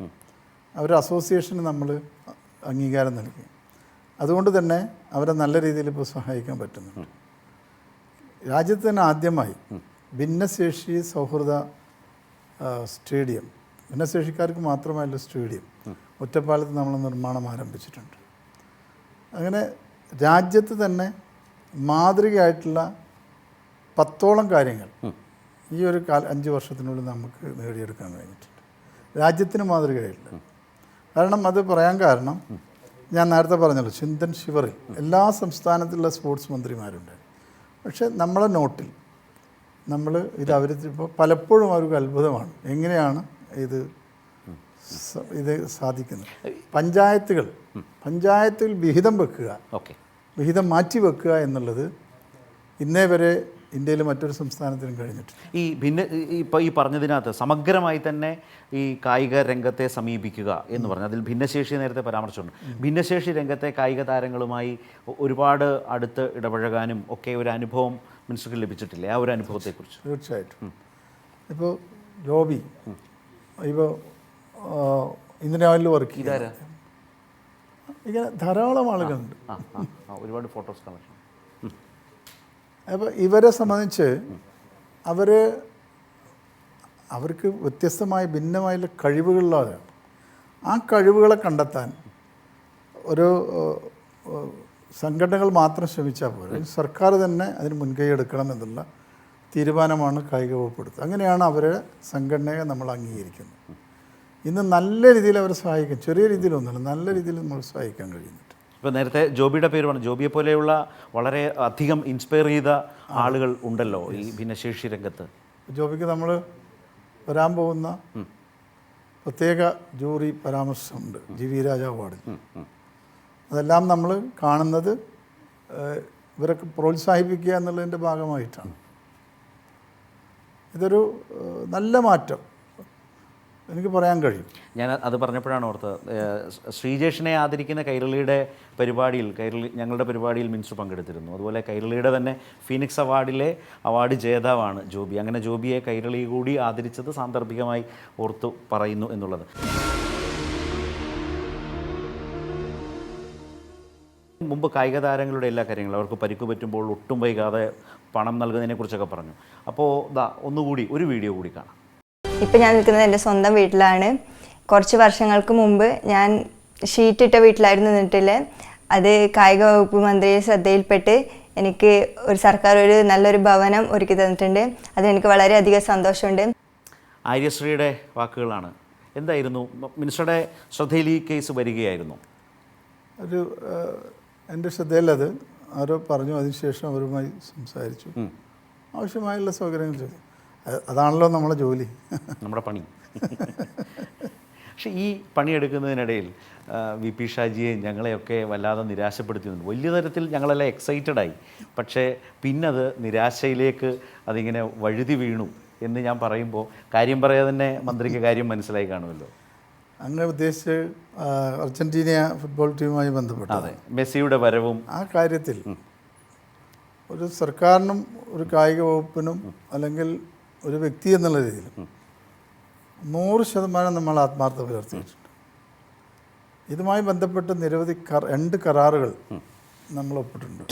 അവരുടെ അസോസിയേഷന് നമ്മൾ അംഗീകാരം നൽകി. അതുകൊണ്ട് തന്നെ അവരെ നല്ല രീതിയിൽ ഇപ്പോൾ സഹായിക്കാൻ പറ്റുന്നുണ്ട്. രാജ്യത്ത് തന്നെ ആദ്യമായി ഭിന്നശേഷി സൗഹൃദ സ്റ്റേഡിയം, ഭിന്നശേഷിക്കാർക്ക് മാത്രമായുള്ള സ്റ്റേഡിയം ഒറ്റപ്പാലത്ത് നമ്മൾ നിർമ്മാണം ആരംഭിച്ചിട്ടുണ്ട്. അങ്ങനെ രാജ്യത്ത് തന്നെ മാതൃകയായിട്ടുള്ള 10ഓളം കാര്യങ്ങൾ ഈ ഒരു 5 വർഷത്തിനുള്ളിൽ നമുക്ക് നേടിയെടുക്കാൻ കഴിഞ്ഞിട്ടുണ്ട്. രാജ്യത്തിന് മാതൃകയായിട്ടില്ല. കാരണം അത് പറയാൻ കാരണം ഞാൻ നേരത്തെ പറഞ്ഞല്ലോ ചിന്തൻ ശിവറിൽ എല്ലാ സംസ്ഥാനത്തിലുള്ള സ്പോർട്സ് മന്ത്രിമാരുണ്ട്. പക്ഷേ നമ്മളെ നോട്ടിൽ നമ്മൾ ഇത് അവതരിപ്പിച്ചപ്പോൾ പലപ്പോഴും അവർക്ക് അത്ഭുതമാണ് എങ്ങനെയാണ് ഇത് സാധിക്കുന്നത്. പഞ്ചായത്തുകൾ വിഹിതം വെക്കുക, വിഹിതം മാറ്റി വെക്കുക എന്നുള്ളത് ഇന്നേ വരെ ഇന്ത്യയിൽ മറ്റൊരു സംസ്ഥാനത്തിനും കഴിഞ്ഞിട്ടില്ല. ഇപ്പോൾ ഈ പറഞ്ഞതിനകത്ത് സമഗ്രമായി തന്നെ ഈ കായിക രംഗത്തെ സമീപിക്കുക എന്ന് പറഞ്ഞു. അതിൽ ഭിന്നശേഷി നേരത്തെ പരാമർശമുണ്ട്. ഭിന്നശേഷി രംഗത്തെ കായിക താരങ്ങളുമായി ഒരുപാട് അടുത്ത് ഇടപഴകാനും ഒക്കെ ഒരു അനുഭവം മിനിസ്റ്റർക്ക് ലഭിച്ചിട്ടില്ലേ? ആ ഒരു അനുഭവത്തെക്കുറിച്ച്. തീർച്ചയായിട്ടും. ഇപ്പോൾ ജോബി ഇപ്പോൾ ഇന്ത്യൻ ഓയിലിൽ വർക്ക് ചെയ്താൽ ഇങ്ങനെ ധാരാളം ആളുകളുണ്ട്. ഒരുപാട് ഫോട്ടോസ് കളക്ഷൻ. അപ്പോൾ ഇവരെ സംബന്ധിച്ച് അവർക്ക് വ്യത്യസ്തമായ ഭിന്നമായുള്ള കഴിവുകളിലാണ്. ആ കഴിവുകളെ കണ്ടെത്താൻ ഒരു സംഘടനകൾ മാത്രം ശ്രമിച്ചാൽ പോരാ, സർക്കാർ തന്നെ അതിന് മുൻകൈ എടുക്കണം എന്നുള്ള തീരുമാനമാണ് കായിക വകുപ്പ് എടുത്തത്. അങ്ങനെയാണ് അവരുടെ സംഘടനയെ നമ്മൾ അംഗീകരിക്കുന്നത്. ഇന്ന് നല്ല രീതിയിൽ അവരെ സഹായിക്കും, ചെറിയ രീതിയിലൊന്നുമില്ല, നല്ല രീതിയിൽ നമ്മൾ സഹായിക്കാൻ കഴിയുന്നുണ്ട്. ഇപ്പോൾ നേരത്തെ ജോബിയുടെ പേര് പറഞ്ഞു. ജോബിയെ പോലെയുള്ള വളരെ അധികം ഇൻസ്പയർ ചെയ്ത ആളുകൾ ഉണ്ടല്ലോ ഈ ഭിന്നശേഷി രംഗത്ത്. ജോബിക്ക് നമ്മൾ വരാൻ പോകുന്ന പ്രത്യേക ജൂറി പരാമർശമുണ്ട് GV രാജ അവാർഡിൽ. അതെല്ലാം നമ്മൾ കാണുന്നത് ഇവരൊക്കെ പ്രോത്സാഹിപ്പിക്കുക എന്നുള്ളതിൻ്റെ ഭാഗമായിട്ടാണ്. ഇതൊരു നല്ല മാറ്റം എനിക്ക് പറയാൻ കഴിയും. ഞാൻ അത് പറഞ്ഞപ്പോഴാണ് ഓർത്തത്, ശ്രീജേഷിനെ ആദരിക്കുന്ന കൈരളിയുടെ പരിപാടിയിൽ ഞങ്ങളുടെ പരിപാടിയിൽ മിനിസ്റ്റർ പങ്കെടുത്തിരുന്നു. അതുപോലെ കൈരളിയുടെ തന്നെ ഫീനിക്സ് അവാർഡിലെ അവാർഡ് ജേതാവാണ് ജോബി. അങ്ങനെ ജോബിയെ കൈരളി കൂടി ആദരിച്ചത് സാന്ദർഭികമായി ഓർത്തു പറയുന്നു എന്നുള്ളത്. മുമ്പ് കായിക താരങ്ങളുടെ എല്ലാ കാര്യങ്ങളും അവർക്ക് പരിക്ക് പറ്റുമ്പോൾ ഒട്ടും വൈകാതെ പണം നൽകുന്നതിനെക്കുറിച്ചൊക്കെ പറഞ്ഞു. അപ്പോൾ ഒന്നുകൂടി ഒരു വീഡിയോ കൂടി കാണാം. ഇപ്പം ഞാൻ നിൽക്കുന്നത് എൻ്റെ സ്വന്തം വീട്ടിലാണ്. കുറച്ച് വർഷങ്ങൾക്ക് മുമ്പ് ഞാൻ ഷീറ്റിട്ട വീട്ടിലായിരുന്നു നിന്നിട്ടില്ല. അത് കായിക വകുപ്പ് മന്ത്രിയെ ശ്രദ്ധയിൽപ്പെട്ട് എനിക്ക് സർക്കാർ നല്ലൊരു ഭവനം ഒരുക്കി തന്നിട്ടുണ്ട്. അതിനെനിക്ക് വളരെയധികം സന്തോഷമുണ്ട്. ആര്യശ്രീയുടെ വാക്കുകളാണ്. എന്തായിരുന്നു മിനിസ്റ്ററുടെ ശ്രദ്ധയിൽ ഈ കേസ് വരികയായിരുന്നു? എൻ്റെ ശ്രദ്ധയിലത് ആരോ പറഞ്ഞു. അതിനുശേഷം അവരുമായി സംസാരിച്ചു, ആവശ്യമായുള്ള സൗകര്യങ്ങൾ ചെയ്തു. അതാണല്ലോ നമ്മളെ ജോലി, നമ്മുടെ പണി. പക്ഷേ ഈ പണിയെടുക്കുന്നതിനിടയിൽ VP ഷാജിയെ ഞങ്ങളെയൊക്കെ വല്ലാതെ നിരാശപ്പെടുത്തുന്നുണ്ട്. വലിയ തരത്തിൽ ഞങ്ങളെല്ലാം എക്സൈറ്റഡായി. പക്ഷേ പിന്നത് നിരാശയിലേക്ക് അതിങ്ങനെ വഴുതി വീണു എന്ന് ഞാൻ പറയുമ്പോൾ കാര്യം പറയാതെ തന്നെ മന്ത്രിക്ക് കാര്യം മനസ്സിലായി കാണുമല്ലോ. അങ്ങനെ ഉദ്ദേശിച്ച് അർജൻറ്റീന ഫുട്ബോൾ ടീമുമായി ബന്ധപ്പെട്ട മെസ്സിയുടെ വരവും ആ കാര്യത്തിൽ ഒരു സർക്കാരിനും ഒരു കായിക വകുപ്പിനും അല്ലെങ്കിൽ ഒരു വ്യക്തി എന്നുള്ള രീതിയിൽ 100% നമ്മൾ ആത്മാർത്ഥത പുലർത്തിയിട്ടുണ്ട്. ഇതുമായി ബന്ധപ്പെട്ട് നിരവധി 2 കരാറുകൾ നമ്മൾ ഒപ്പിട്ടുണ്ട്.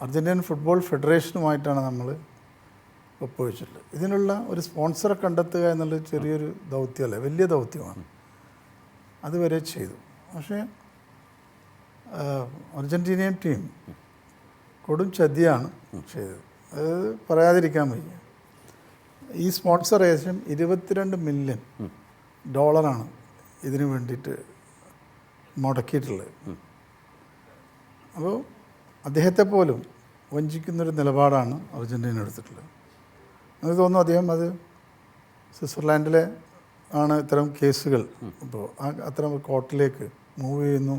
അർജൻറ്റീൻ ഫുട്ബോൾ ഫെഡറേഷനുമായിട്ടാണ് നമ്മൾ ഒപ്പുവെച്ചിട്ടുള്ളത്. ഇതിനുള്ള ഒരു സ്പോൺസറെ കണ്ടെത്തുക എന്നുള്ളത് ചെറിയൊരു ദൗത്യമല്ല, വലിയ ദൗത്യമാണ്. അതുവരെ ചെയ്തു. പക്ഷേ അർജൻറ്റീനിയൻ ടീം കൊടും ചതിയാണ് ചെയ്തത്. അത് പറയാതിരിക്കാൻ വയ്യ. ഈ സ്പോൺസർ ഏകദേശം $22 മില്യൺ ഇതിനു വേണ്ടിയിട്ട് മുടക്കിയിട്ടുള്ളത്. അപ്പോൾ അദ്ദേഹത്തെ പോലും വഞ്ചിക്കുന്നൊരു നിലപാടാണ് അർജൻറ്റീന എടുത്തിട്ടുള്ളത്. എനിക്ക് തോന്നുന്നു അദ്ദേഹം അത് സ്വിറ്റ്സർലാൻഡിലെ ആണ് ഇത്തരം കേസുകൾ ഇപ്പോൾ അത്തരം കോർട്ടിലേക്ക് മൂവ് ചെയ്യുന്നു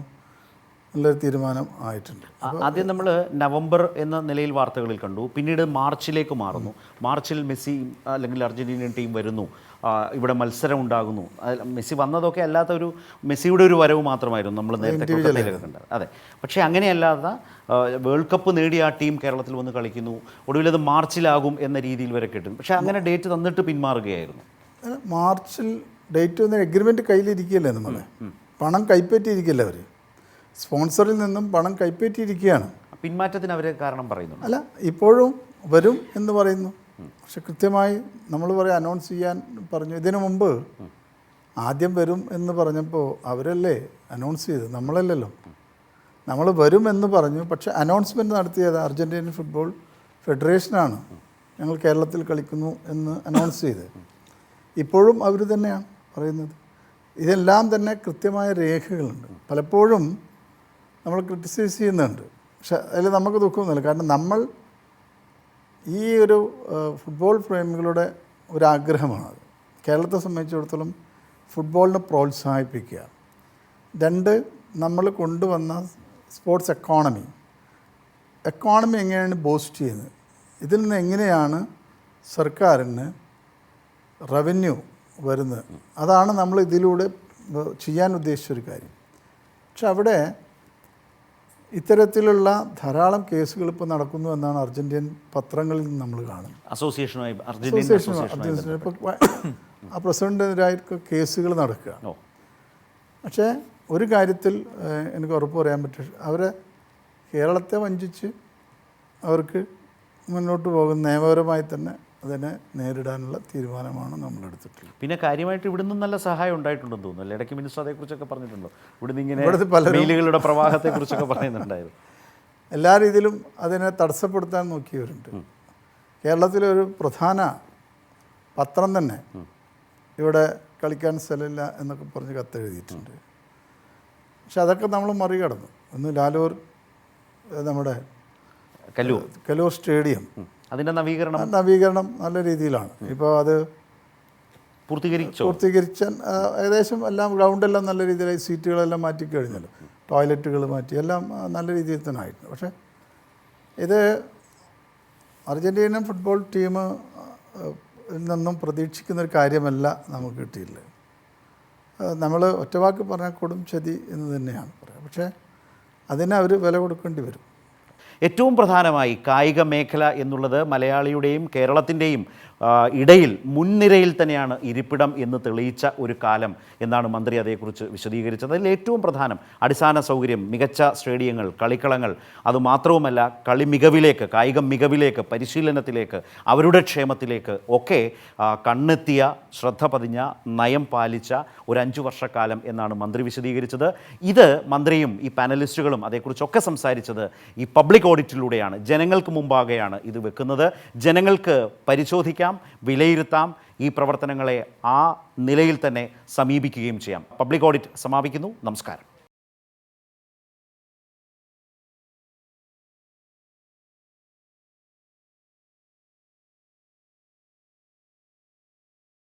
നല്ലൊരു തീരുമാനം ആയിട്ടുണ്ട്. ആദ്യം നമ്മൾ നവംബർ എന്ന നിലയിൽ വാർത്തകളിൽ കണ്ടു. പിന്നീട് മാർച്ചിലേക്ക് മാറുന്നു. മാർച്ചിൽ മെസ്സി അല്ലെങ്കിൽ അർജൻറ്റീനിയൻ ടീം വരുന്നു, ഇവിടെ മത്സരം ഉണ്ടാകുന്നു. മെസ്സി വന്നതൊക്കെ അല്ലാത്ത മെസ്സിയുടെ ഒരു വരവ് മാത്രമായിരുന്നു നമ്മൾ നേരത്തെ കണ്ടത്. അതെ, പക്ഷേ അങ്ങനെയല്ലാതെ വേൾഡ് കപ്പ് നേടിയ ആ ടീം കേരളത്തിൽ വന്ന് കളിക്കുന്നു. ഒടുവിലത് മാർച്ചിലാകും എന്ന രീതിയിൽ വരെ കിട്ടുന്നു. പക്ഷേ അങ്ങനെ ഡേറ്റ് തന്നിട്ട് പിന്മാറുകയായിരുന്നു. മാർച്ചിൽ ഡേറ്റ് വന്ന എഗ്രിമെൻറ്റ് കയ്യിലിരിക്കുകയല്ലേ, നമ്മൾ പണം കൈപ്പറ്റിയിരിക്കുകയല്ലേ. അവർ സ്പോൺസറിൽ നിന്നും പണം കൈപ്പറ്റിയിരിക്കുകയാണ്. പിന്മാറ്റത്തിന് അവർ കാരണം പറയുന്നു. അല്ല, ഇപ്പോഴും വരും എന്ന് പറയുന്നു. പക്ഷെ കൃത്യമായി നമ്മൾ അനൗൺസ് ചെയ്യാൻ പറഞ്ഞു. ഇതിനു മുമ്പ് ആദ്യം വരും എന്ന് പറഞ്ഞപ്പോൾ അവരല്ലേ അനൗൺസ് ചെയ്തത്, നമ്മളല്ലല്ലോ. നമ്മൾ വരും എന്ന് പറഞ്ഞു, പക്ഷെ അനൗൺസ്മെൻറ്റ് നടത്തിയത് അർജൻറ്റീൻ ഫുട്ബോൾ ഫെഡറേഷനാണ്. ഞങ്ങൾ കേരളത്തിൽ കളിക്കുന്നു എന്ന് അനൗൺസ് ചെയ്ത്. ഇപ്പോഴും അവർ തന്നെയാണ് പറയുന്നത്. ഇതെല്ലാം തന്നെ കൃത്യമായ രേഖകളുണ്ട്. പലപ്പോഴും നമ്മൾ ക്രിട്ടിസൈസ് ചെയ്യുന്നുണ്ട്, പക്ഷെ അതിൽ നമുക്ക് ദുഃഖമൊന്നുമില്ല. കാരണം നമ്മൾ ഈ ഒരു ഫുട്ബോൾ പ്രേമികളുടെ ഒരാഗ്രഹമാണത്. കേരളത്തെ സംബന്ധിച്ചിടത്തോളം ഫുട്ബോളിനെ പ്രോത്സാഹിപ്പിക്കുക. 2, നമ്മൾ കൊണ്ടുവന്ന സ്പോർട്സ് എക്കോണമി എങ്ങനെയാണ് ബൂസ്റ്റ് ചെയ്യുന്നത്, ഇതിൽ നിന്ന് എങ്ങനെയാണ് സർക്കാരിന് റവന്യൂ വരുന്നത്, അതാണ് നമ്മൾ ഇതിലൂടെ ചെയ്യാൻ ഉദ്ദേശിച്ചൊരു കാര്യം. പക്ഷെ അവിടെ ഇത്തരത്തിലുള്ള ധാരാളം കേസുകൾ ഇപ്പോൾ നടക്കുന്നു എന്നാണ് അർജൻറ്റീൻ പത്രങ്ങളിൽ നിന്ന് നമ്മൾ കാണുന്നത്. അസോസിയേഷനുമായി ഇപ്പോൾ ആ പ്രസിഡന്റിനെതിരായിട്ട് കേസുകൾ നടക്കുക. പക്ഷേ ഒരു കാര്യത്തിൽ എനിക്ക് ഉറപ്പ് പറയാൻ പറ്റും, അവരെ കേരളത്തെ വഞ്ചിച്ച് അവർക്ക് മുന്നോട്ട് പോകുന്ന നിയമപരമായി തന്നെ അതിനെ നേരിടാനുള്ള തീരുമാനമാണ് നമ്മൾ എടുത്തിട്ടുള്ളത്. പിന്നെ കാര്യമായിട്ട് ഇവിടുന്ന് നല്ല സഹായം ഉണ്ടായിട്ടുണ്ടെന്ന് തോന്നുന്നു. ഇടയ്ക്ക് മിനിസ്റ്റർ അതേക്കുറിച്ചൊക്കെ പറഞ്ഞിട്ടുണ്ടോ? ഇവിടുന്ന് ഇങ്ങനെ മെയിലുകളുടെ പ്രവാഹത്തെക്കുറിച്ചൊക്കെ പറയുന്നുണ്ടായിരുന്നു. എല്ലാ രീതിയിലും അതിനെ തടസ്സപ്പെടുത്താൻ നോക്കിയവരുണ്ട്. കേരളത്തിലൊരു പ്രധാന പത്രം തന്നെ ഇവിടെ കളിക്കാൻ സ്ഥലമില്ല എന്നൊക്കെ പറഞ്ഞ് കത്തെഴുതിയിട്ടുണ്ട്. പക്ഷെ അതൊക്കെ നമ്മൾ മറികടന്നു. ഒന്ന് ലാലൂർ, നമ്മുടെ കലൂർ സ്റ്റേഡിയം, അതിൻ്റെ നവീകരണം നല്ല രീതിയിലാണ്. ഇപ്പോൾ അത് പൂർത്തീകരിച്ചാൽ ഏകദേശം എല്ലാം ഗ്രൗണ്ടെല്ലാം നല്ല രീതിയിലായി, സീറ്റുകളെല്ലാം മാറ്റി കഴിഞ്ഞല്ലോ, ടോയ്ലറ്റുകൾ മാറ്റി, എല്ലാം നല്ല രീതിയിൽ തന്നെ ആയിരുന്നു. പക്ഷേ ഇത് അർജൻറ്റീന ഫുട്ബോൾ ടീം നിന്നും പ്രതീക്ഷിക്കുന്നൊരു കാര്യമല്ല നമുക്ക് കിട്ടിയില്ല. നമ്മൾ ഒറ്റവാക്ക് പറഞ്ഞാൽ കൊടും ചതി എന്ന് തന്നെയാണ് പറയുക. പക്ഷേ അതിന് അവർ വില കൊടുക്കേണ്ടി വരും. ഏറ്റവും പ്രധാനമായി കായിക മേഖല എന്നുള്ളത് മലയാളിയുടെയും കേരളത്തിൻ്റെയും ഇടയിൽ മുൻനിരയിൽ തന്നെയാണ് ഇരിപ്പിടം എന്ന് തെളിയിച്ച ഒരു കാലം എന്നാണ് മന്ത്രി അതേക്കുറിച്ച് വിശദീകരിച്ചത്. അതിൽ ഏറ്റവും പ്രധാനം അടിസ്ഥാന സൗകര്യം, മികച്ച സ്റ്റേഡിയങ്ങൾ, കളിക്കളങ്ങൾ, അതുമാത്രവുമല്ല കളി മികവിലേക്ക്, കായിക മികവിലേക്ക്, പരിശീലനത്തിലേക്ക്, അവരുടെ ക്ഷേമത്തിലേക്ക് ഒക്കെ കണ്ണെത്തിയ, ശ്രദ്ധ പതിഞ്ഞ, നയം പാലിച്ച ഒരു 5 വർഷക്കാലം എന്നാണ് മന്ത്രി വിശദീകരിച്ചത്. ഇത് മന്ത്രിയും ഈ പാനലിസ്റ്റുകളും അതേക്കുറിച്ചൊക്കെ സംസാരിച്ചത് ഈ പബ്ലിക് ഓഡിറ്റിലൂടെയാണ്, ജനങ്ങൾക്ക് മുമ്പാകെയാണ് ഇത് വെക്കുന്നത്. ജനങ്ങൾക്ക് പരിശോധിക്കാം, വിലയിരുത്താം, ഈ പ്രവർത്തനങ്ങളെ ആ നിലയിൽ തന്നെ സമീപിക്കുകയും ചെയ്യാം. പബ്ലിക് ഓഡിറ്റ് സമാപിക്കുന്നു. നമസ്കാരം.